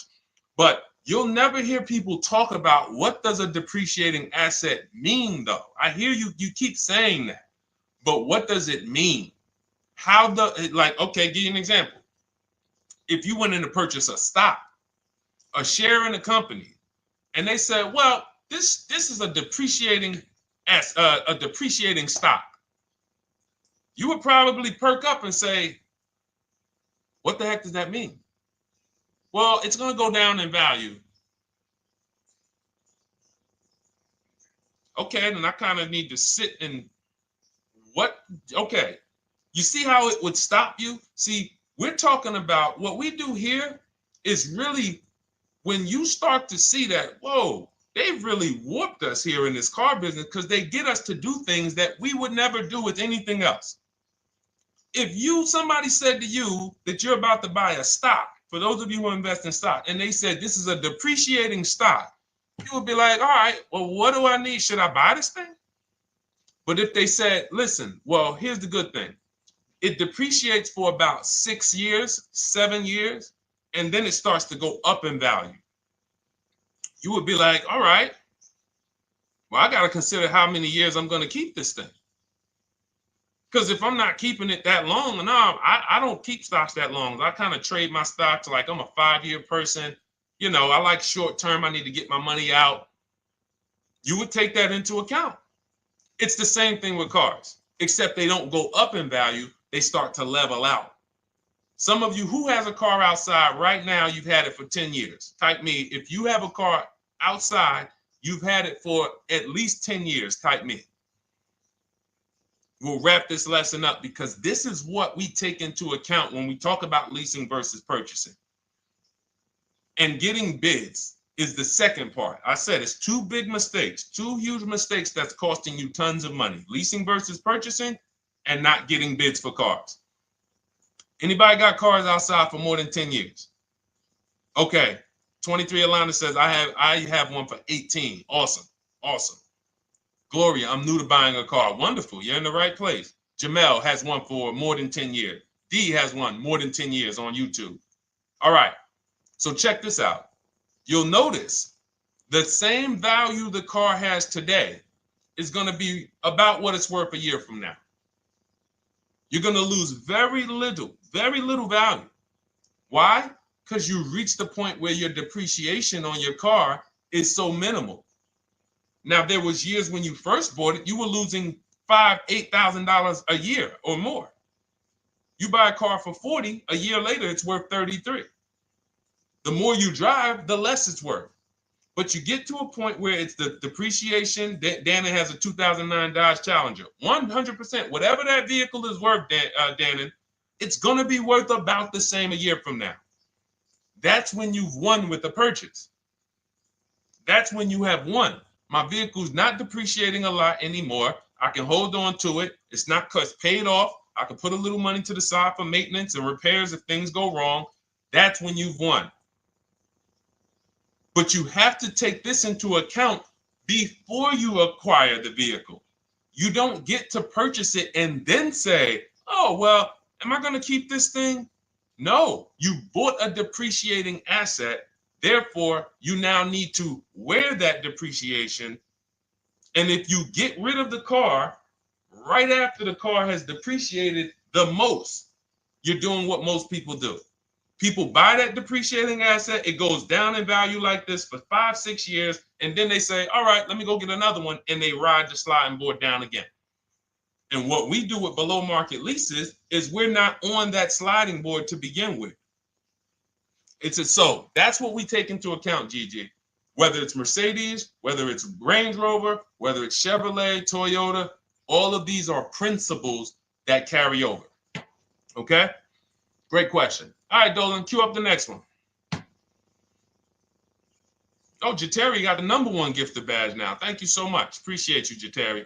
But you'll never hear people talk about what does a depreciating asset mean, though. I hear you keep saying that, but what does it mean? Okay, give you an example. If you went in to purchase a stock, a share in a company, and they said, well, this is a depreciating stock, you would probably perk up and say, what the heck does that mean? Well, it's going to go down in value. Okay, then I kind of need to sit and okay. You see how it would stop you? See, we're talking about what we do here is really when you start to see that, whoa, they've really warped us here in this car business because they get us to do things that we would never do with anything else. If somebody said to you that you're about to buy a stock, for those of you who invest in stock, and they said this is a depreciating stock, you would be like, all right, well, what do I need? Should I buy this thing? But if they said, listen, well, here's the good thing. It depreciates for about 6 years, 7 years, and then it starts to go up in value. You would be like, all right, well, I got to consider how many years I'm going to keep this thing. Because if I'm not keeping it that long, no, I don't keep stocks that long. I kind of trade my stocks like I'm a 5-year person. You know, I like short term. I need to get my money out. You would take that into account. It's the same thing with cars, except they don't go up in value. They start to level out. Some of you who has a car outside right now, you've had it for 10 years. Type me. If you have a car outside, you've had it for at least 10 years. Type me. We'll wrap this lesson up because this is what we take into account when we talk about leasing versus purchasing. And getting bids is the second part. I said it's 2 big mistakes, 2 huge mistakes that's costing you tons of money. Leasing versus purchasing and not getting bids for cars. Anybody got cars outside for more than 10 years? Okay, 23 Alana says, I have one for 18. Awesome. Awesome. Gloria, I'm new to buying a car. Wonderful. You're in the right place. Jamel has one for more than 10 years. D has one more than 10 years on YouTube. All right. So check this out. You'll notice the same value the car has today is going to be about what it's worth a year from now. You're going to lose very little value. Why? Because you reach the point where your depreciation on your car is so minimal. Now, there was years when you first bought it, you were losing $5,000, $8,000 a year or more. You buy a car for 40, a year later, it's worth 33. The more you drive, the less it's worth. But you get to a point where it's the depreciation. Dannon has a 2009 Dodge Challenger. 100%, whatever that vehicle is worth, Dannon, it's going to be worth about the same a year from now. That's when you've won with the purchase. That's when you have won. My vehicle's not depreciating a lot anymore. I can hold on to it. It's not because it's paid off. I can put a little money to the side for maintenance and repairs if things go wrong. That's when you've won. But you have to take this into account before you acquire the vehicle. You don't get to purchase it and then say, oh, well, am I going to keep this thing? No, you bought a depreciating asset. Therefore, you now need to wear that depreciation. And if you get rid of the car right after the car has depreciated the most, you're doing what most people do. People buy that depreciating asset. It goes down in value like this for 5-6 years. And then they say, all right, let me go get another one. And they ride the sliding board down again. And what we do with below market leases is we're not on that sliding board to begin with. So that's what we take into account, Gigi. Whether it's Mercedes, whether it's Range Rover, whether it's Chevrolet, Toyota, all of these are principles that carry over. Okay? Great question. All right, Dolan, cue up the next one. Oh, Jateri got the #1 gifted badge now. Thank you so much. Appreciate you, Jateri.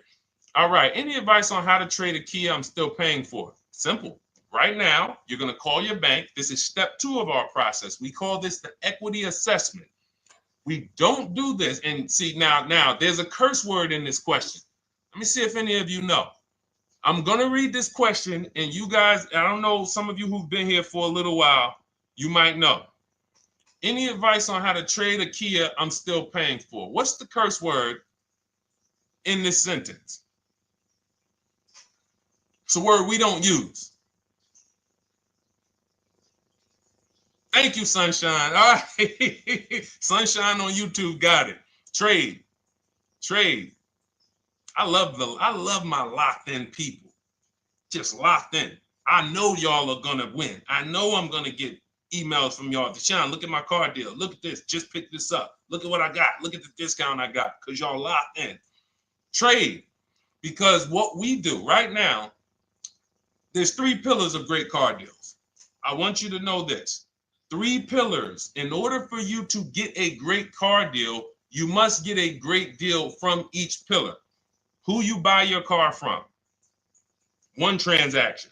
All right. Any advice on how to trade a Kia I'm still paying for? Simple. Right now, you're going to call your bank. This is step 2 of our process. We call this the equity assessment. We don't do this. And see, now there's a curse word in this question. Let me see if any of you know. I'm going to read this question, and you guys, I don't know, some of you who've been here for a little while, you might know. Any advice on how to trade a Kia I'm still paying for? What's the curse word in this sentence? It's a word we don't use. Thank you, Sunshine. All right. Sunshine on YouTube got it. Trade. I love my locked in people. Just locked in. I know y'all are gonna win. I know I'm gonna get emails from y'all. Deshaun, look at my car deal. Look at this. Just pick this up. Look at what I got. Look at the discount I got. Because y'all locked in. Trade. Because what we do right now, there's 3 pillars of great car deals. I want you to know this. 3 pillars. In order for you to get a great car deal, you must get a great deal from each pillar. Who you buy your car from. 1 transaction.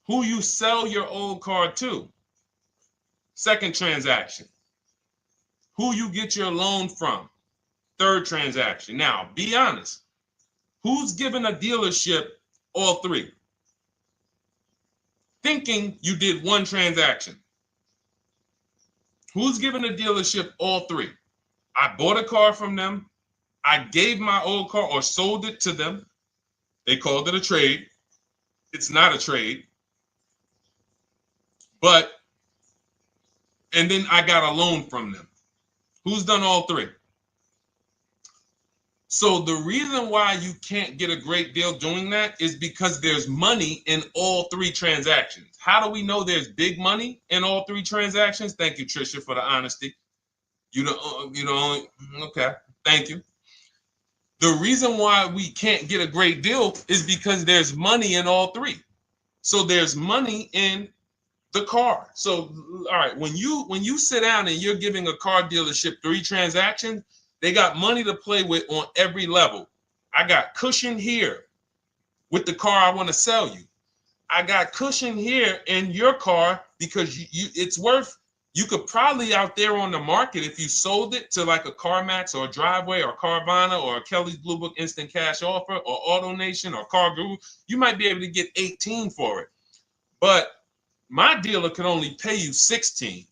Who you sell your old car to. 2nd transaction. Who you get your loan from. 3rd transaction. Now, be honest. Who's giving a dealership all 3? Thinking you did 1 transaction. Who's giving a dealership all 3? I bought a car from them. I gave my old car or sold it to them. They called it a trade. It's not a trade. And then I got a loan from them. Who's done all 3? So the reason why you can't get a great deal doing that is because there's money in all 3 transactions. How do we know there's big money in all 3 transactions? Thank you, Tricia, for the honesty. You know, okay, thank you. The reason why we can't get a great deal is because there's money in all 3. So there's money in the car. So, all right, when you sit down and you're giving a car dealership 3 transactions, they got money to play with on every level. I got cushion here with the car I want to sell you. I got cushion here in your car because it's worth You could probably out there on the market, if you sold it to like a CarMax or a Driveway or Carvana or a Kelly's Blue Book Instant Cash Offer or AutoNation or Car Guru, you might be able to get 18 for it. But my dealer could only pay you 16.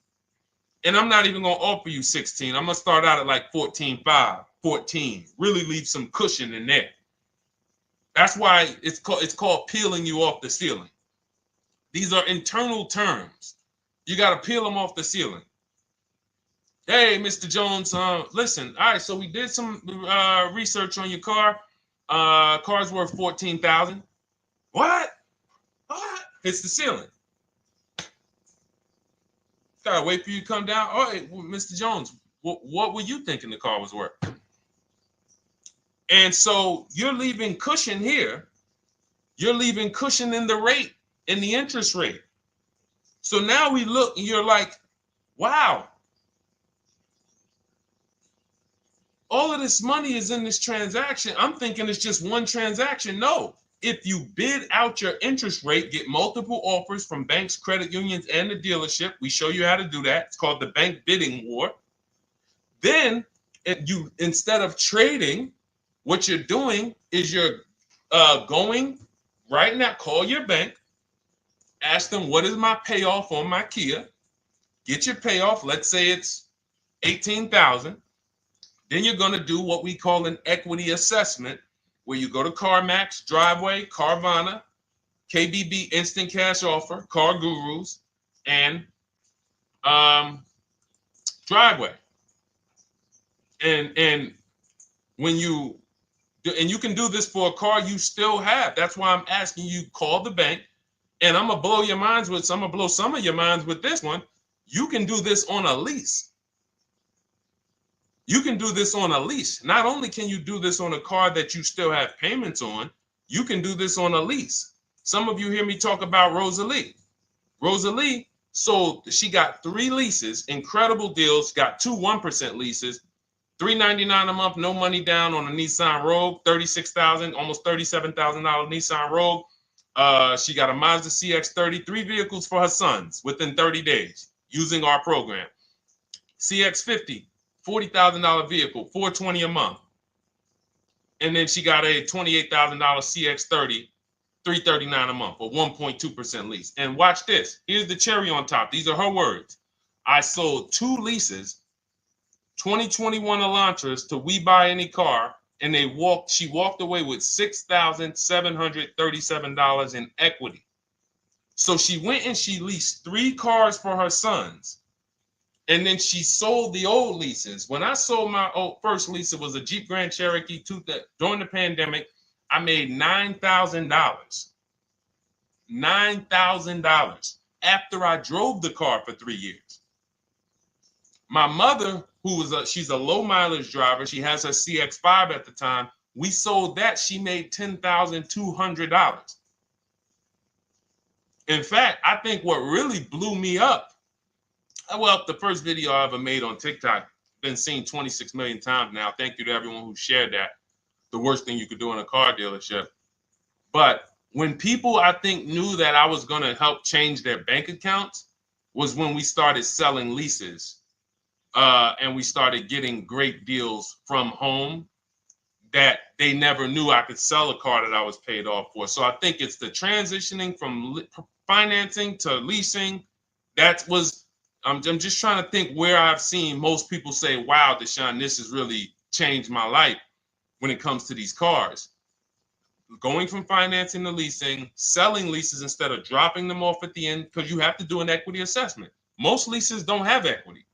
And I'm not even going to offer you 16. I'm going to start out at like 14.5, 14. Really leave some cushion in there. That's why it's called peeling you off the ceiling. These are internal terms. You got to peel them off the ceiling. Hey, Mr. Jones, listen. All right, so we did some research on your car. Car's worth $14,000. What? Hits the ceiling. Gotta wait for you to come down. All right, well, Mr. Jones, what were you thinking the car was worth? And so you're leaving cushion here. You're leaving cushion in the rate, in the interest rate. So now we look and you're like, wow, all of this money is in this transaction. I'm thinking it's just one transaction. No, if you bid out your interest rate, get multiple offers from banks, credit unions, and the dealership. We show you how to do that. It's called the bank bidding war. Then you, instead of trading, what you're doing is you're going right now, call your bank, ask them, what is my payoff on my Kia? Get your payoff. Let's say it's $18,000. Then you're going to do what we call an equity assessment, where you go to CarMax, Driveway, Carvana, KBB Instant Cash Offer, Car Gurus, and Driveway. And when you do, and you can do this for a car you still have. That's why I'm asking you, call the bank. And I'm gonna blow your minds with, I'm gonna blow some of your minds with this one. You can do this on a lease. You can do this on a lease. Not only can you do this on a car that you still have payments on, you can do this on a lease. Some of you hear me talk about Rosalie. Rosalie sold, she got 3 leases, incredible deals, got 2 1% leases, $399 a month, no money down on a Nissan Rogue, $36,000, almost $37,000 Nissan Rogue. She got a Mazda CX-30, 3 vehicles for her sons within 30 days using our program. CX-50, $40,000 vehicle, $420 a month. And then she got a $28,000 CX-30, $339 a month, or 1.2% lease. And watch this. Here's the cherry on top. These are her words. I sold 2 leases, 2021 Elantras, to We Buy Any Car, and she walked away with $6,737 in equity. So she went and she leased 3 cars for her sons. And then she sold the old leases. When I sold my first lease, it was a Jeep Grand Cherokee during the pandemic. I made $9,000. $9,000 after I drove the car for 3 years. My mother, she's a low mileage driver. She has her CX-5 at the time. We sold that. She made $10,200. In fact, I think what really blew me up, well, the first video I ever made on TikTok, been seen 26 million times now. Thank you to everyone who shared that. The worst thing you could do in a car dealership. But when people, I think, knew that I was going to help change their bank accounts was when we started selling leases. And we started getting great deals from home that they never knew I could sell a car that I was paid off for. So I think it's the transitioning from financing to leasing. I'm just trying to think where I've seen most people say, wow, Deshone, this has really changed my life when it comes to these cars. Going from financing to leasing, selling leases instead of dropping them off at the end, because you have to do an equity assessment. Most leases don't have equity,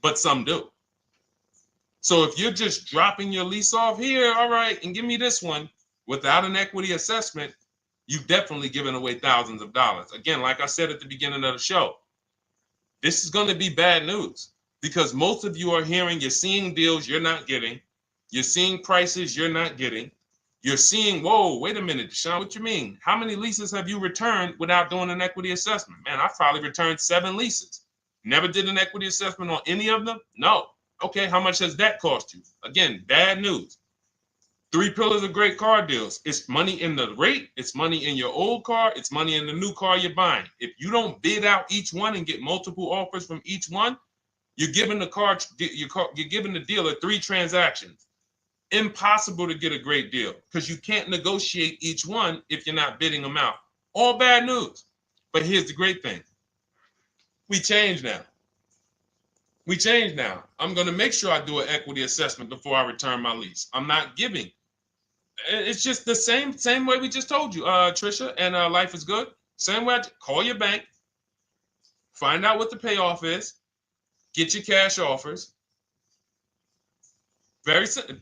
but some do. So if you're just dropping your lease off here, all right, and give me this one without an equity assessment, you've definitely given away thousands of dollars. Again, like I said at the beginning of the show, this is going to be bad news because most of you are you're seeing deals you're not getting. You're seeing prices you're not getting. You're seeing, whoa, wait a minute, Deshone, what you mean? How many leases have you returned without doing an equity assessment? Man, I've probably returned 7 leases. Never did an equity assessment on any of them? No. Okay, how much has that cost you? Again, bad news. Three pillars of great car deals. It's money in the rate, it's money in your old car, it's money in the new car you're buying. If you don't bid out each one and get multiple offers from each one, you're giving you're giving the dealer 3 transactions. Impossible to get a great deal because you can't negotiate each one if you're not bidding them out. All bad news. But here's the great thing. We change now. We change now. I'm going to make sure I do an equity assessment before I return my lease. I'm not giving. It's just the same way we just told you, Trisha, and Life is Good. Same way. Call your bank, find out what the payoff is, get your cash offers. Very simple.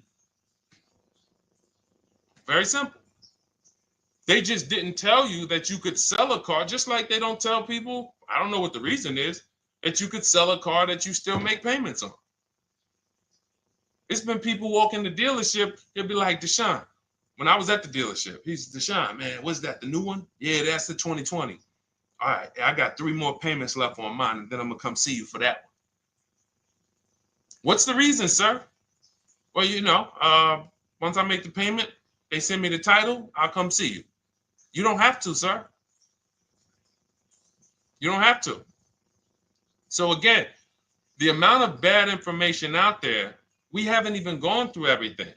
Very simple. They just didn't tell you that you could sell a car, just like they don't tell people, I don't know what the reason is, that you could sell a car that you still make payments on. It's been people walk in the dealership, they'll be like, Deshone, when I was at the dealership, he's Deshone, man, what's that, the new one? Yeah, that's the 2020. All right, I got 3 more payments left on mine, and then I'm going to come see you for that one. What's the reason, sir? Well, you know, once I make the payment, they send me the title, I'll come see you. You don't have to, sir. You don't have to. So again, the amount of bad information out there, we haven't even gone through everything.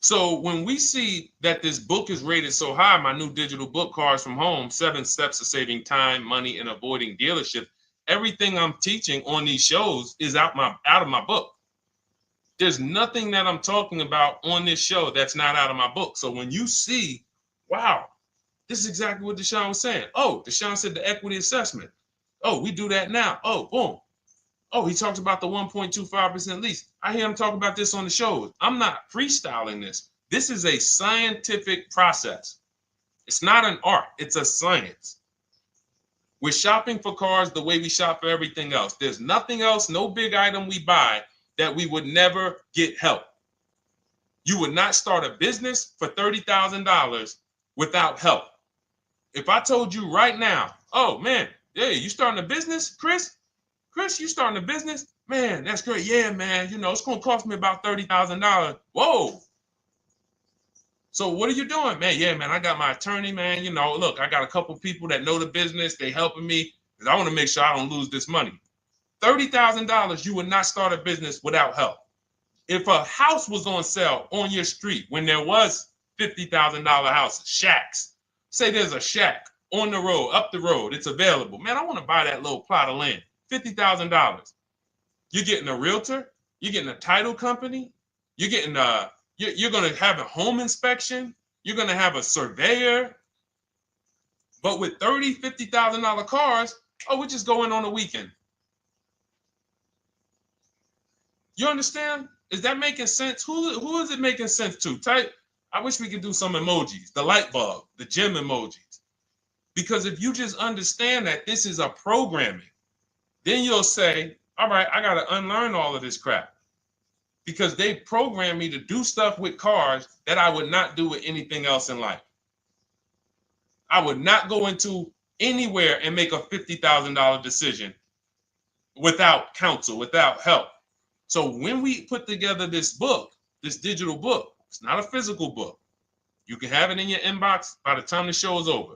So when we see that this book is rated so high, my new digital book, Cars from Home, 7 Steps to Saving Time, Money, and Avoiding Dealership, everything I'm teaching on these shows is out of my book. There's nothing that I'm talking about on this show that's not out of my book. So when you see, wow, this is exactly what Deshone was saying. Oh, Deshone said the equity assessment. Oh, we do that now. Oh, boom. Oh, he talks about the 1.25% lease. I hear him talk about this on the shows. I'm not freestyling this. This is a scientific process. It's not an art. It's a science. We're shopping for cars the way we shop for everything else. There's nothing else, no big item we buy that we would never get help. You would not start a business for $30,000 without help. If I told you right now, oh man, yeah, you starting a business, Chris? Chris, you starting a business? Man, that's great. Yeah, man, you know, it's going to cost me about $30,000. Whoa. So what are you doing? Man, yeah, man, I got my attorney, man. You know, look, I got a couple people that know the business. They helping me because I want to make sure I don't lose this money. $30,000, you would not start a business without help. If a house was on sale on your street when there was $50,000 houses, shacks, say there's a shack on the road, up the road, it's available. Man, I want to buy that little plot of land, $50,000. You're getting a realtor, you're getting a title company, you're getting you're going to have a home inspection, you're going to have a surveyor. But with $50,000 cars, oh, we just go in on a weekend. You understand? Is that making sense? Who is it making sense to? Type. I wish we could do some emojis, the light bulb, the gym emojis. Because if you just understand that this is a programming, then you'll say, all right, I got to unlearn all of this crap. Because they programmed me to do stuff with cars that I would not do with anything else in life. I would not go into anywhere and make a $50,000 decision without counsel, without help. So when we put together this book, this digital book, it's not a physical book. You can have it in your inbox by the time the show is over.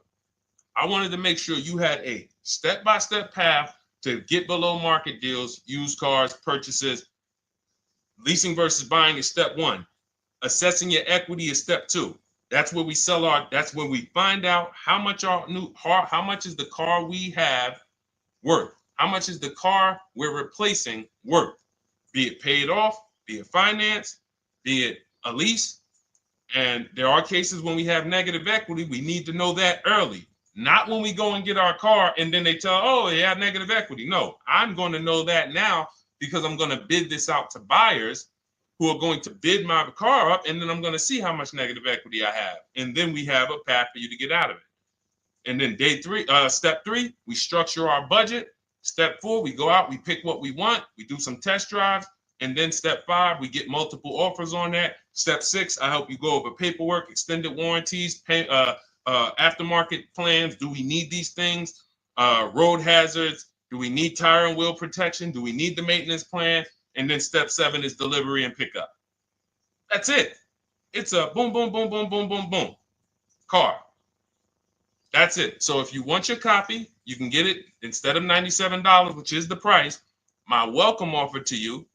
I wanted to make sure you had a step-by-step path to get below market deals, used cars, purchases. Leasing versus buying is step 1. Assessing your equity is step 2. That's where we that's where we find out how much how much is the car we have worth? How much is the car we're replacing worth? Be it paid off, be it financed, be it a lease. And there are cases when we have negative equity, we need to know that early. Not when we go and get our car and then they tell, oh, you have negative equity. No, I'm going to know that now because I'm going to bid this out to buyers who are going to bid my car up, and then I'm going to see how much negative equity I have. And then we have a path for you to get out of it. And then step 3, we structure our budget. Step 4, we go out, we pick what we want, we do some test drives. And then step 5, we get multiple offers on that. Step 6, I help you go over paperwork, extended warranties, aftermarket plans. Do we need these things? Road hazards. Do we need tire and wheel protection? Do we need the maintenance plan? And then step 7 is delivery and pickup. That's it. It's a boom, boom, boom, boom, boom, boom, boom car. That's it. So if you want your copy, you can get it instead of $97, which is the price. My welcome offer to you,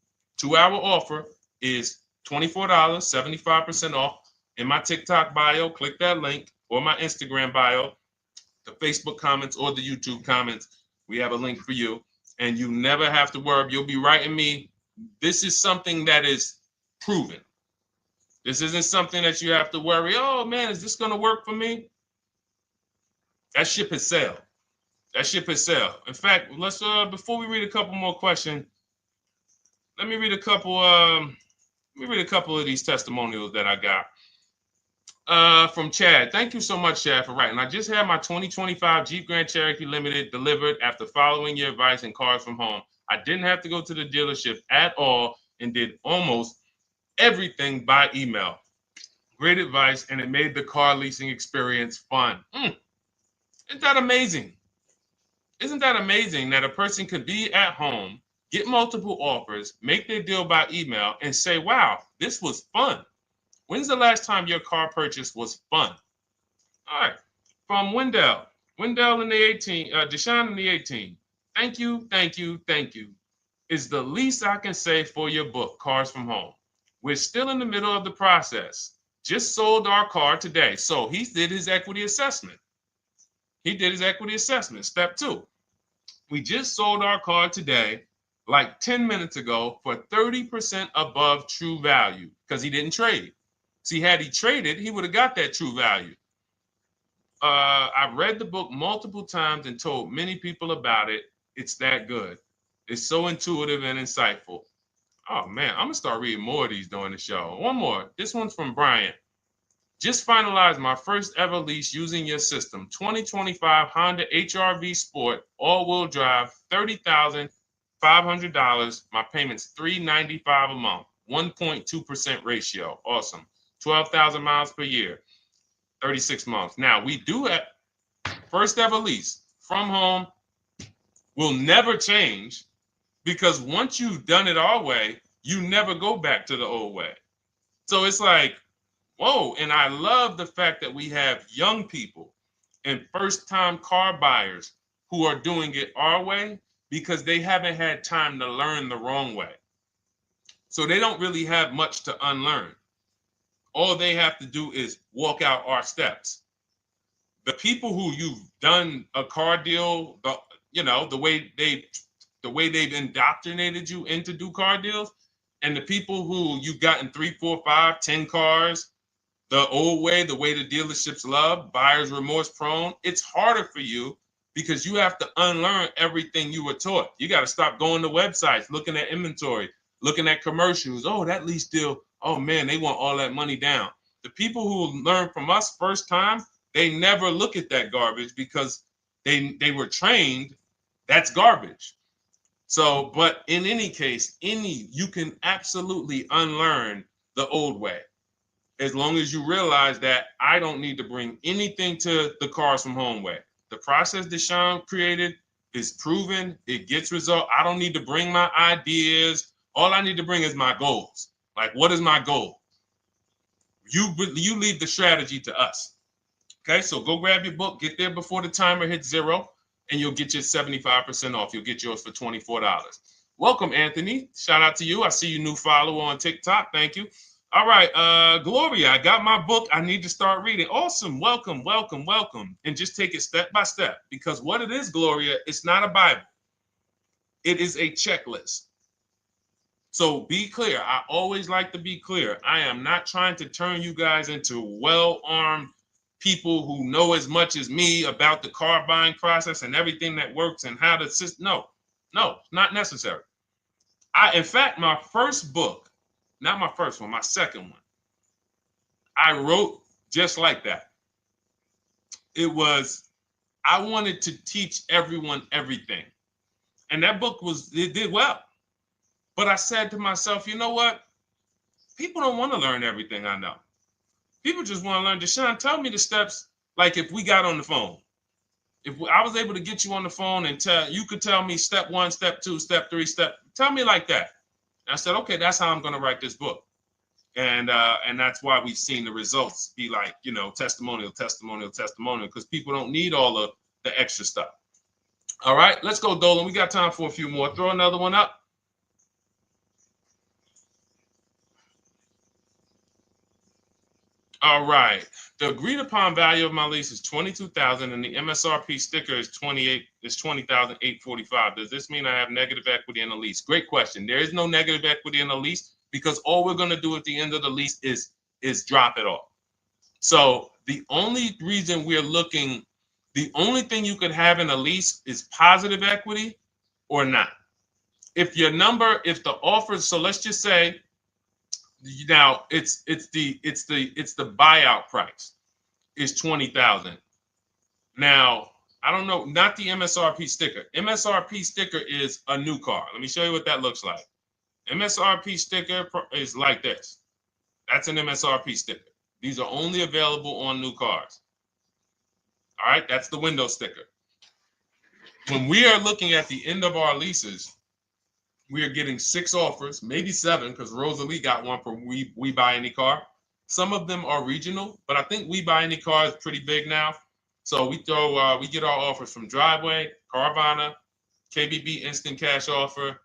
2-hour offer, is $24, 75% off. In my TikTok bio, click that link, or my Instagram bio, the Facebook comments or the YouTube comments. We have a link for you, and you never have to worry. You'll be writing me. This is something that is proven. This isn't something that you have to worry. Oh man, is this going to work for me? That ship has sailed. That ship has sailed. In fact, let's before we read a couple more questions, let me read a couple. Of these testimonials that I got. From Chad. Thank you so much, Chad, for writing. I just had my 2025 Jeep Grand Cherokee Limited delivered after following your advice and Cars from Home. I didn't have to go to the dealership at all and did almost everything by email. Great advice, and it made the car leasing experience fun. Isn't that amazing? Isn't that amazing that a person could be at home, get multiple offers, make their deal by email, and say, wow, this was fun. When's the last time your car purchase was fun? All right. From Wendell. Wendell in the 18, Deshone in the 18. Thank you, thank you, thank you. Is the least I can say for your book, Cars from Home. We're still in the middle of the process. Just sold our car today. So he did his equity assessment. Step 2. We just sold our car today, like 10 minutes ago, for 30% above true value because he didn't trade. See, had he traded, he would have got that true value. I've read the book multiple times and told many people about it. It's that good. It's so intuitive and insightful. Oh, man, I'm going to start reading more of these during the show. One more. This one's from Brian. Just finalized my first ever lease using your system. 2025 Honda HR-V Sport, all-wheel drive, $30,500. My payment's $395 a month, 1.2% ratio. Awesome. 12,000 miles per year, 36 months. Now, we do have first ever lease from home. Will never change because once you've done it our way, you never go back to the old way. So it's like, whoa. And I love the fact that we have young people and first-time car buyers who are doing it our way because they haven't had time to learn the wrong way. So they don't really have much to unlearn. All they have to do is walk out our steps. The people who you've done a car deal, the way they've indoctrinated you into do car deals, and the people who you've gotten 3, 4, 5, 10 cars, the old way, the way the dealerships love, buyer's remorse prone, it's harder for you because you have to unlearn everything you were taught. You got to stop going to websites, looking at inventory, looking at commercials. Oh, that lease deal. Oh man, they want all that money down. The people who learn from us first time, they never look at that garbage because they were trained that's garbage. So, but in any case, you can absolutely unlearn the old way. As long as you realize that I don't need to bring anything to the Cars from Home way. The process Deshone created is proven. It gets result. I don't need to bring my ideas. All I need to bring is my goals. Like, what is my goal? You leave the strategy to us. Okay, so go grab your book, get there before the timer hits 0, and you'll get your 75% off. You'll get yours for $24. Welcome, Anthony. Shout out to you. I see you new follower on TikTok. Thank you. All right, Gloria, I got my book. I need to start reading. Awesome. Welcome, welcome, welcome. And just take it step by step because what it is, Gloria, it's not a Bible. It is a checklist. So be clear. I always like to be clear. I am not trying to turn you guys into well-armed people who know as much as me about the car buying process and everything that works and how to assist. No, not necessary. In fact, my first book, not my first one, my second one, I wrote just like that. I wanted to teach everyone everything. And that book it did well. But I said to myself, you know what? People don't want to learn everything I know. People just want to learn. Deshone, tell me the steps, like if we got on the phone. If I was able to get you on the phone and you could tell me step 1, step 2, step 3, tell me like that. And I said, okay, that's how I'm going to write this book. And that's why we've seen the results be like, you know, testimonial, because people don't need all of the extra stuff. All right, let's go, Dolan. We got time for a few more. Throw another one up. All right. The agreed upon value of my lease is $22,000, and the MSRP sticker is $20,845. Does this mean I have negative equity in the lease? Great question. There is no negative equity in the lease because all we're going to do at the end of the lease is drop it off. So the only reason we're looking, the only thing you could have in a lease is positive equity or not. If your number, if the offer, so let's just say now it's the buyout price is 20,000. Now, I don't know, not the MSRP sticker. MSRP sticker is a new car. Let me show you what that looks like. MSRP sticker is like this. That's an MSRP sticker. These are only available on new cars. All right, that's the window sticker. When we are looking at the end of our leases, we are getting 6 offers, maybe 7, because Rosalie got one for We Buy Any Car. Some of them are regional, but I think We Buy Any Car is pretty big now. So we get our offers from Driveway, Carvana, KBB Instant Cash Offer,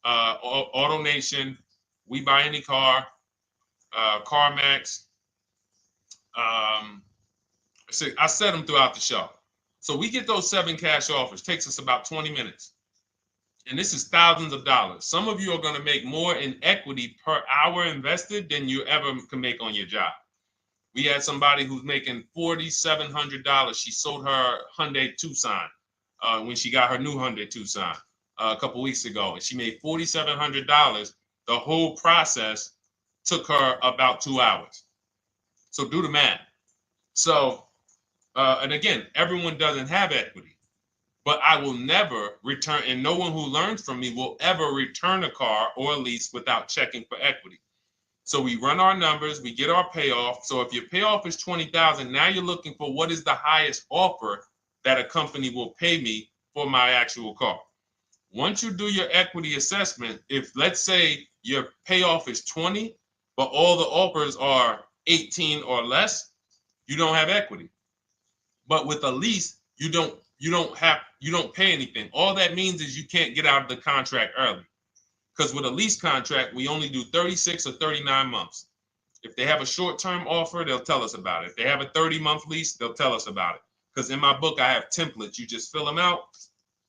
AutoNation, We Buy Any Car, CarMax. So I set them throughout the show. So we get those 7 cash offers. Takes us about 20 minutes. And this is thousands of dollars. Some of you are going to make more in equity per hour invested than you ever can make on your job. We had somebody who's making $4,700. She sold her Hyundai Tucson when she got her new Hyundai Tucson a couple weeks ago. And she made $4,700. The whole process took her about 2 hours. So do the math. So, and again, everyone doesn't have equity. But I will never return, and no one who learns from me will ever return a car or a lease without checking for equity. So we run our numbers, we get our payoff. So if your payoff is $20,000, now you're looking for what is the highest offer that a company will pay me for my actual car. Once you do your equity assessment, if let's say your payoff is 20, but all the offers are 18 or less, you don't have equity. But with a lease, you don't pay anything. All that means is you can't get out of the contract early. Because with a lease contract, we only do 36 or 39 months. If they have a short-term offer, they'll tell us about it. If they have a 30-month lease, they'll tell us about it. Because in my book, I have templates. You just fill them out,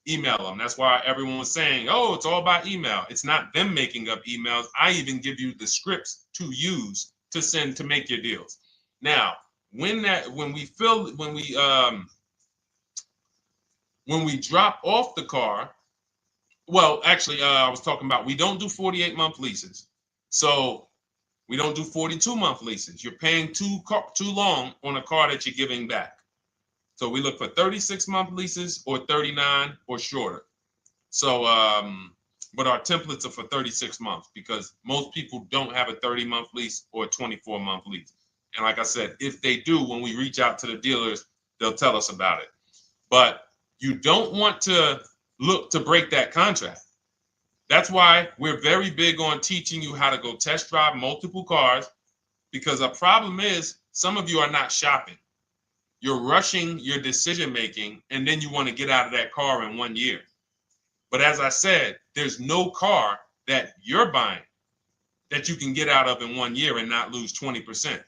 email them. That's why everyone was saying, oh, it's all by email. It's not them making up emails. I even give you the scripts to use to send to make your deals. Now, when we drop off the car, well, actually, I was talking about we don't do 48-month leases. So we don't do 42-month leases. You're paying too long on a car that you're giving back. So we look for 36-month leases or 39 or shorter. So, but our templates are for 36 months because most people don't have a 30-month lease or a 24-month lease. And like I said, if they do, when we reach out to the dealers, they'll tell us about it. But you don't want to look to break that contract. That's why we're very big on teaching you how to go test drive multiple cars, because a problem is some of you are not shopping. You're rushing your decision making, and then you want to get out of that car in 1 year. But as I said, there's no car that you're buying that you can get out of in 1 year and not lose 20%.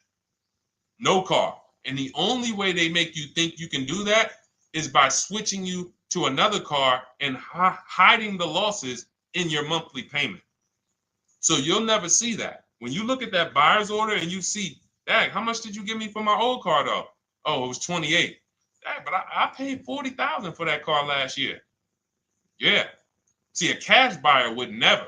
No car. And the only way they make you think you can do that is by switching you to another car and hiding the losses in your monthly payment. So you'll never see that. When you look at that buyer's order and you see, dang, how much did you give me for my old car though? Oh, it was 28. Dang, but I paid 40,000 for that car last year. Yeah. See, a cash buyer would never.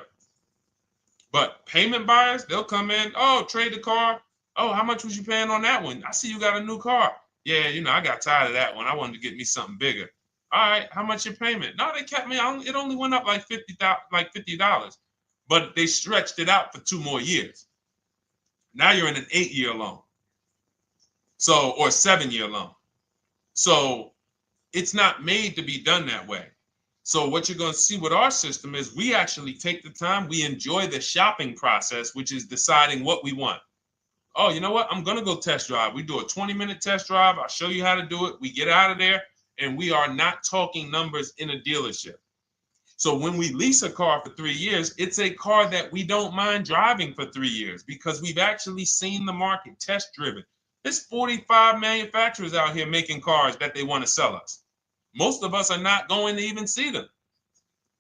But payment buyers, they'll come in, oh, trade the car. Oh, how much was you paying on that one? I see you got a new car. Yeah, I got tired of that one. I wanted to get me something bigger. All right, how much your payment? No, they kept me on. It only went up like $50, but they stretched it out for 2 more years. Now you're in an 8-year loan. So, or 7-year loan. So it's not made to be done that way. So what you're going to see with our system is we actually take the time, we enjoy the shopping process, which is deciding what we want. Oh, you know what? I'm going to go test drive. We do a 20-minute test drive. I'll show you how to do it. We get out of there, and we are not talking numbers in a dealership. So when we lease a car for 3 years, it's a car that we don't mind driving for 3 years because we've actually seen the market, test driven. There's 45 manufacturers out here making cars that they want to sell us. Most of us are not going to even see them.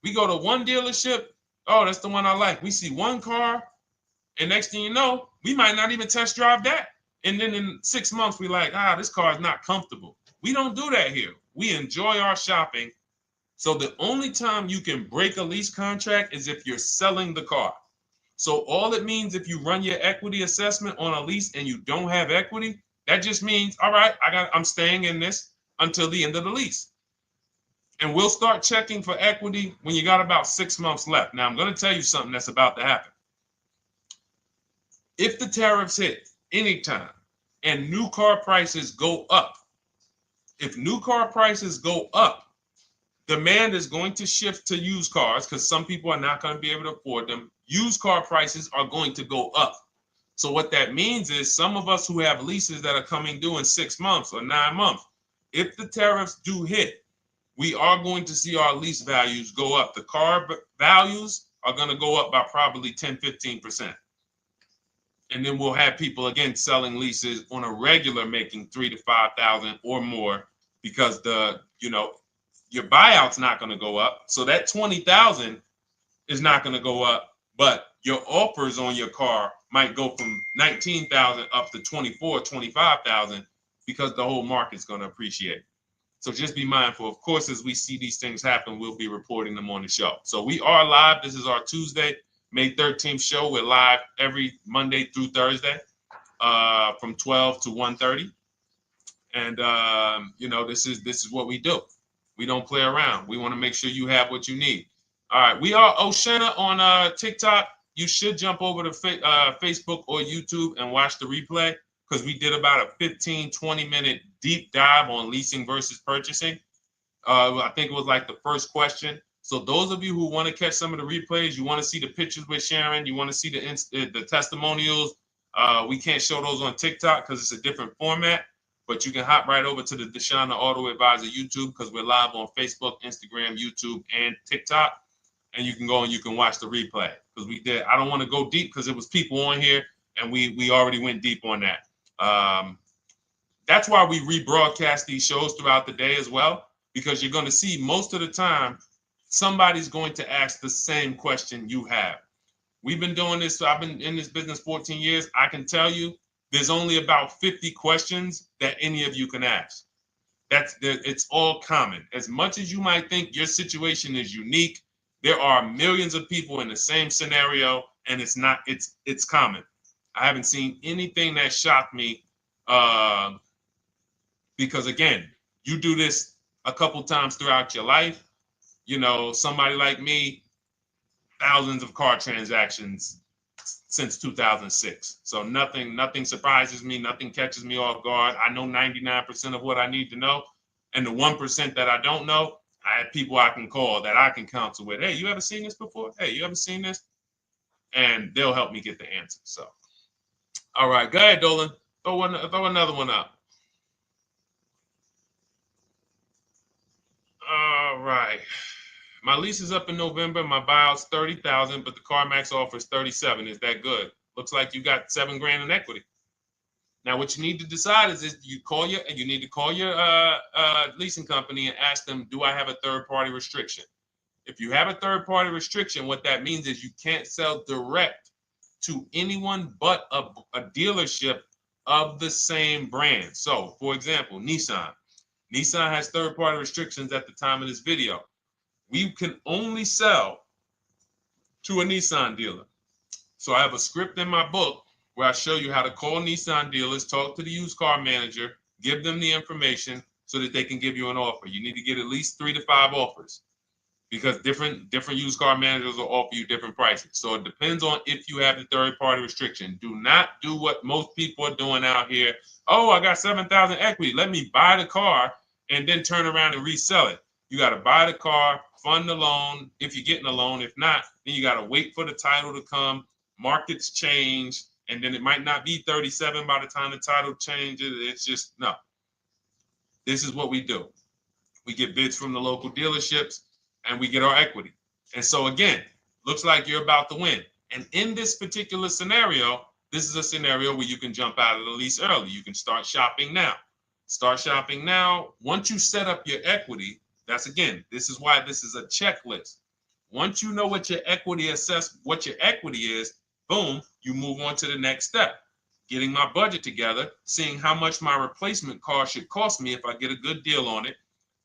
We go to one dealership. Oh, that's the one I like. We see one car, and next thing you know, we might not even test drive that. And then in 6 months, we're like, this car is not comfortable. We don't do that here. We enjoy our shopping. So the only time you can break a lease contract is if you're selling the car. So all it means if you run your equity assessment on a lease and you don't have equity, that just means, all right, I'm staying in this until the end of the lease. And we'll start checking for equity when you got about 6 months left. Now, I'm going to tell you something that's about to happen. If the tariffs hit anytime and new car prices go up, if new car prices go up, demand is going to shift to used cars because some people are not going to be able to afford them. Used car prices are going to go up. So what that means is some of us who have leases that are coming due in 6 months or 9 months, if the tariffs do hit, we are going to see our lease values go up. The car values are going to go up by probably 10, 15%. And then we'll have people, again, selling leases on a regular making $3,000 to $5,000 or more because your buyout's not going to go up. So that $20,000 is not going to go up, but your offers on your car might go from $19,000 up to $24,000, $25,000 because the whole market's going to appreciate. So just be mindful. Of course, as we see these things happen, we'll be reporting them on the show. So we are live. This is our Tuesday, May 13th show. We're live every Monday through Thursday from 12 to 1:30. And, this is what we do. We don't play around. We want to make sure you have what you need. All right. We are Oshena on TikTok. You should jump over to Facebook or YouTube and watch the replay because we did about a 15, 20-minute deep dive on leasing versus purchasing. I think it was like the first question. So those of you who want to catch some of the replays, you want to see the pictures with Sharon, you want to see the testimonials, we can't show those on TikTok because it's a different format. But you can hop right over to the Deshone the Auto Advisor YouTube because we're live on Facebook, Instagram, YouTube, and TikTok. And you can go and you can watch the replay because we did. I don't want to go deep because it was people on here and we already went deep on that. That's why we rebroadcast these shows throughout the day as well, because you're going to see most of the time somebody's going to ask the same question you have. We've been doing this. So I've been in this business 14 years. I can tell you there's only about 50 questions that any of you can ask. It's all common. As much as you might think your situation is unique, there are millions of people in the same scenario, and it's common. I haven't seen anything that shocked me because, again, you do this a couple times throughout your life. Somebody like me, thousands of car transactions since 2006. So nothing surprises me. Nothing catches me off guard. I know 99% of what I need to know. And the 1% that I don't know, I have people I can call that I can counsel with. Hey, you ever seen this before? Hey, you ever seen this? And they'll help me get the answer. So, all right, go ahead, Dolan. Throw another one up. All right. My lease is up in November. My buyout's $30,000, but the CarMax offers $37,000. Is that good? Looks like you got $7,000 in equity. Now, what you need to decide is you need to call your leasing company and ask them, do I have a third-party restriction? If you have a third-party restriction, what that means is you can't sell direct to anyone but a dealership of the same brand. So, for example, Nissan. Nissan has third-party restrictions at the time of this video. We can only sell to a Nissan dealer. So I have a script in my book where I show you how to call Nissan dealers, talk to the used car manager, give them the information so that they can give you an offer. You need to get at least 3 to 5 offers because different used car managers will offer you different prices. So it depends on if you have the third-party restriction. Do not do what most people are doing out here. Oh, I got $7,000 equity. Let me buy the car and then turn around and resell it. You got to buy the car, fund the loan if you're getting a loan. If not, then you got to wait for the title to come. Markets change, and then it might not be 37 by the time the title changes. It's just, no. This is what we do. We get bids from the local dealerships, and we get our equity. And so again, looks like you're about to win. And in this particular scenario, this is a scenario where you can jump out of the lease early. You can start shopping now. Start shopping now. Once you set up your equity, this is why this is a checklist. Once you know what your equity is, boom, you move on to the next step. Getting my budget together, seeing how much my replacement car should cost me if I get a good deal on it.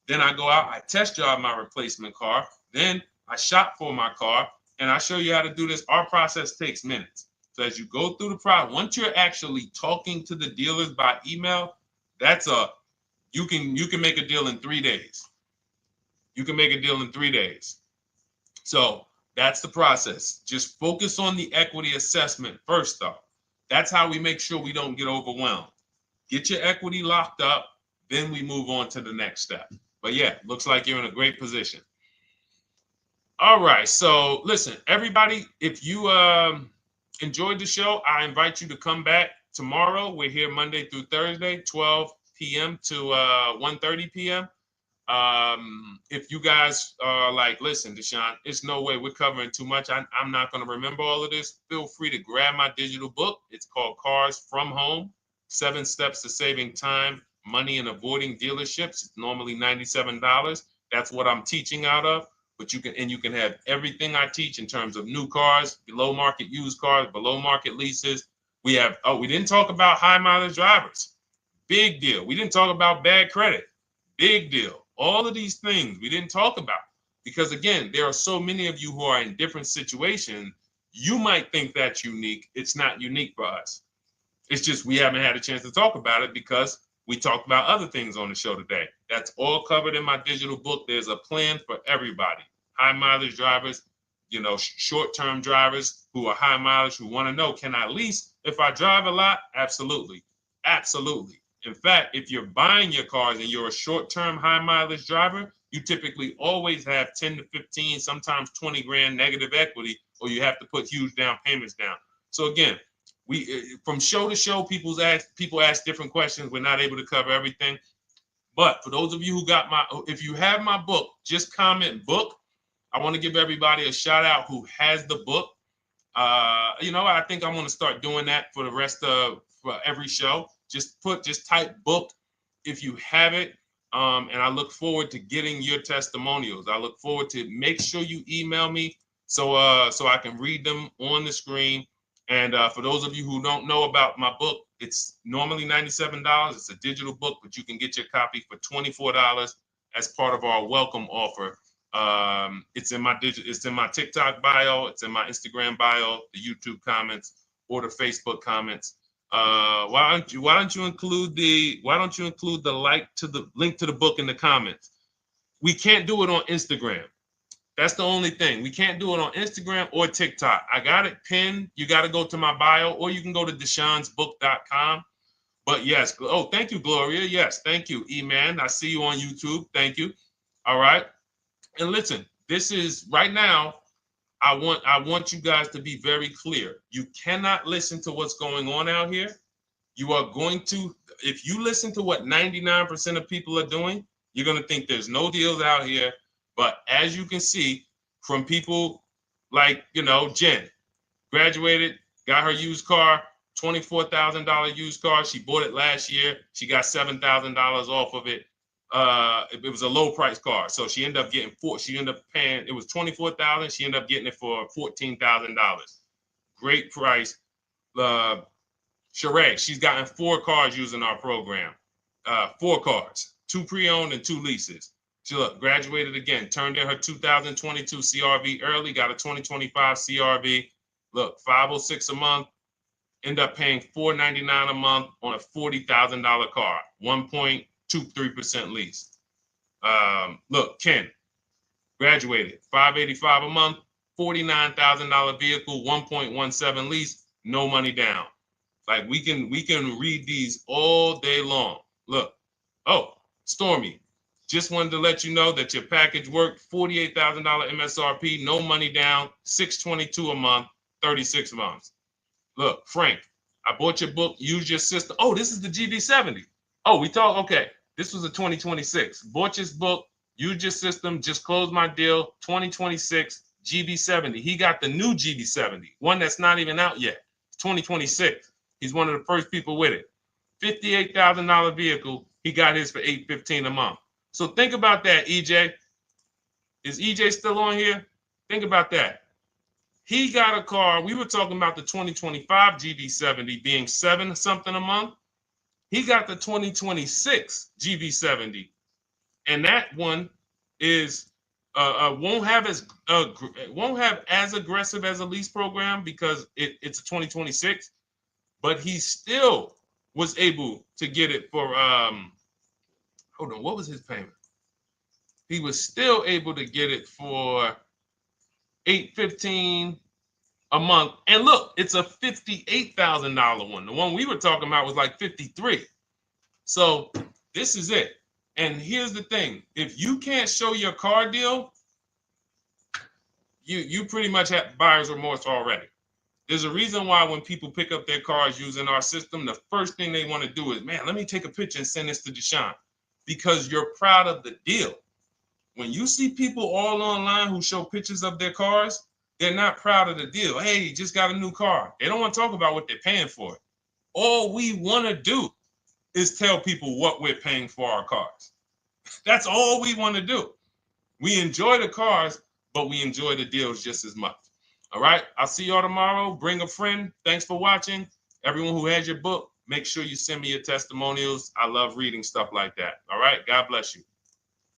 Then I go out, I test drive my replacement car. Then I shop for my car, and I show you how to do this. Our process takes minutes. So as you go through the process, once you're actually talking to the dealers by email, you can make a deal in 3 days. You can make a deal in 3 days. So that's the process. Just focus on the equity assessment first, though. That's how we make sure we don't get overwhelmed. Get your equity locked up, then we move on to the next step. But yeah, looks like you're in a great position. All right, so listen, everybody, if you enjoyed the show, I invite you to come back tomorrow. We're here Monday through Thursday, 12 p.m. to 1:30 p.m. If you guys are like, listen, Deshone, it's no way we're covering too much. I'm not going to remember all of this. Feel free to grab my digital book. It's called Cars from Home, 7 Steps to Saving Time, Money, and Avoiding Dealerships. It's normally $97. That's what I'm teaching out of. But you can have everything I teach in terms of new cars, below market used cars, below market leases. We didn't talk about high mileage drivers. Big deal. We didn't talk about bad credit. Big deal. All of these things we didn't talk about because, again, there are so many of you who are in different situations. You might think that's unique. It's not unique for us. It's just we haven't had a chance to talk about it because we talked about other things on the show today. That's all covered in my digital book. There's a plan for everybody. High mileage drivers, short-term drivers who are high mileage, who want to know, can I lease if I drive a lot? Absolutely. Absolutely. In fact, if you're buying your cars and you're a short-term high mileage driver, you typically always have 10 to 15, sometimes 20 grand negative equity, or you have to put huge down payments down. So again, from show to show, people ask different questions. We're not able to cover everything. But for those of you if you have my book, just comment book. I want to give everybody a shout out who has the book. I think I'm going to start doing that for the rest of for every show. Just type book if you have it. And I look forward to getting your testimonials. I look forward to make sure you email me so I can read them on the screen. And for those of you who don't know about my book, it's normally $97. It's a digital book, but you can get your copy for $24 as part of our welcome offer. It's in my TikTok bio, it's in my Instagram bio, the YouTube comments, or the Facebook comments. Why don't you include the link to the book in the comments? We can't do it on Instagram. That's the only thing. We can't do it on Instagram or TikTok. I got it pinned. You got to go to my bio, or you can go to deshonesbook.com. But yes, thank you, Gloria. Yes, thank you, E-Man. I see you on YouTube. Thank you. All right. And listen, this is right now. I want you guys to be very clear. You cannot listen to what's going on out here. You are going to, if you listen to what 99% of people are doing, you're going to think there's no deals out here. But as you can see from people like, Jen, graduated, got her used car, $24,000 used car. She bought it last year. She got $7,000 off of it. It was a low price car. So she ended up getting paying, it was $24,000. She ended up getting it for $14,000. Great price. Sheree, she's gotten 4 cars using our program. 4 cars, 2 pre-owned and 2 leases. She graduated again, turned in her 2022 CRV early, got a 2025 CRV. Look, $506 a month, end up paying $499 a month on a $40,000 car, 1.23% lease. Look, Ken, graduated, $585 a month, $49,000 vehicle, 1.17 lease, no money down. Like we can read these all day long. Look, Stormy, Just wanted to let you know that your package worked. $48,000 MSRP, no money down, $622 a month, 36 months. Look, Frank, I bought your book, Use Your System. Oh, this is the GB70. Oh, we talked, okay. This was a 2026. Bought this book, Use Your System, just closed my deal, 2026, GB70. He got the new GB70, one that's not even out yet. It's 2026. He's one of the first people with it. $58,000 vehicle. He got his for $815 a month. So think about that, EJ. Is EJ still on here? Think about that. He got a car. We were talking about the 2025 GB70 being $7 something a month. He got the 2026 GB70, and that one is won't have as aggressive as a lease program because it's a 2026, but he still was able to get it for hold on, what was his payment? He was still able to get it for $815 a month. And look, it's a $58,000 one. The one we were talking about was like 53. So this is it. And here's the thing. If you can't show your car deal, you pretty much have buyer's remorse already. There's a reason why when people pick up their cars using our system, the first thing they want to do is, man, let me take a picture and send this to Deshone, because you're proud of the deal. When you see people all online who show pictures of their cars, they're not proud of the deal. Hey, just got a new car. They don't want to talk about what they're paying for it. All we want to do is tell people what we're paying for our cars. That's all we want to do. We enjoy the cars, but we enjoy the deals just as much. All right. I'll see y'all tomorrow. Bring a friend. Thanks for watching. Everyone who has your book, make sure you send me your testimonials. I love reading stuff like that. All right. God bless you.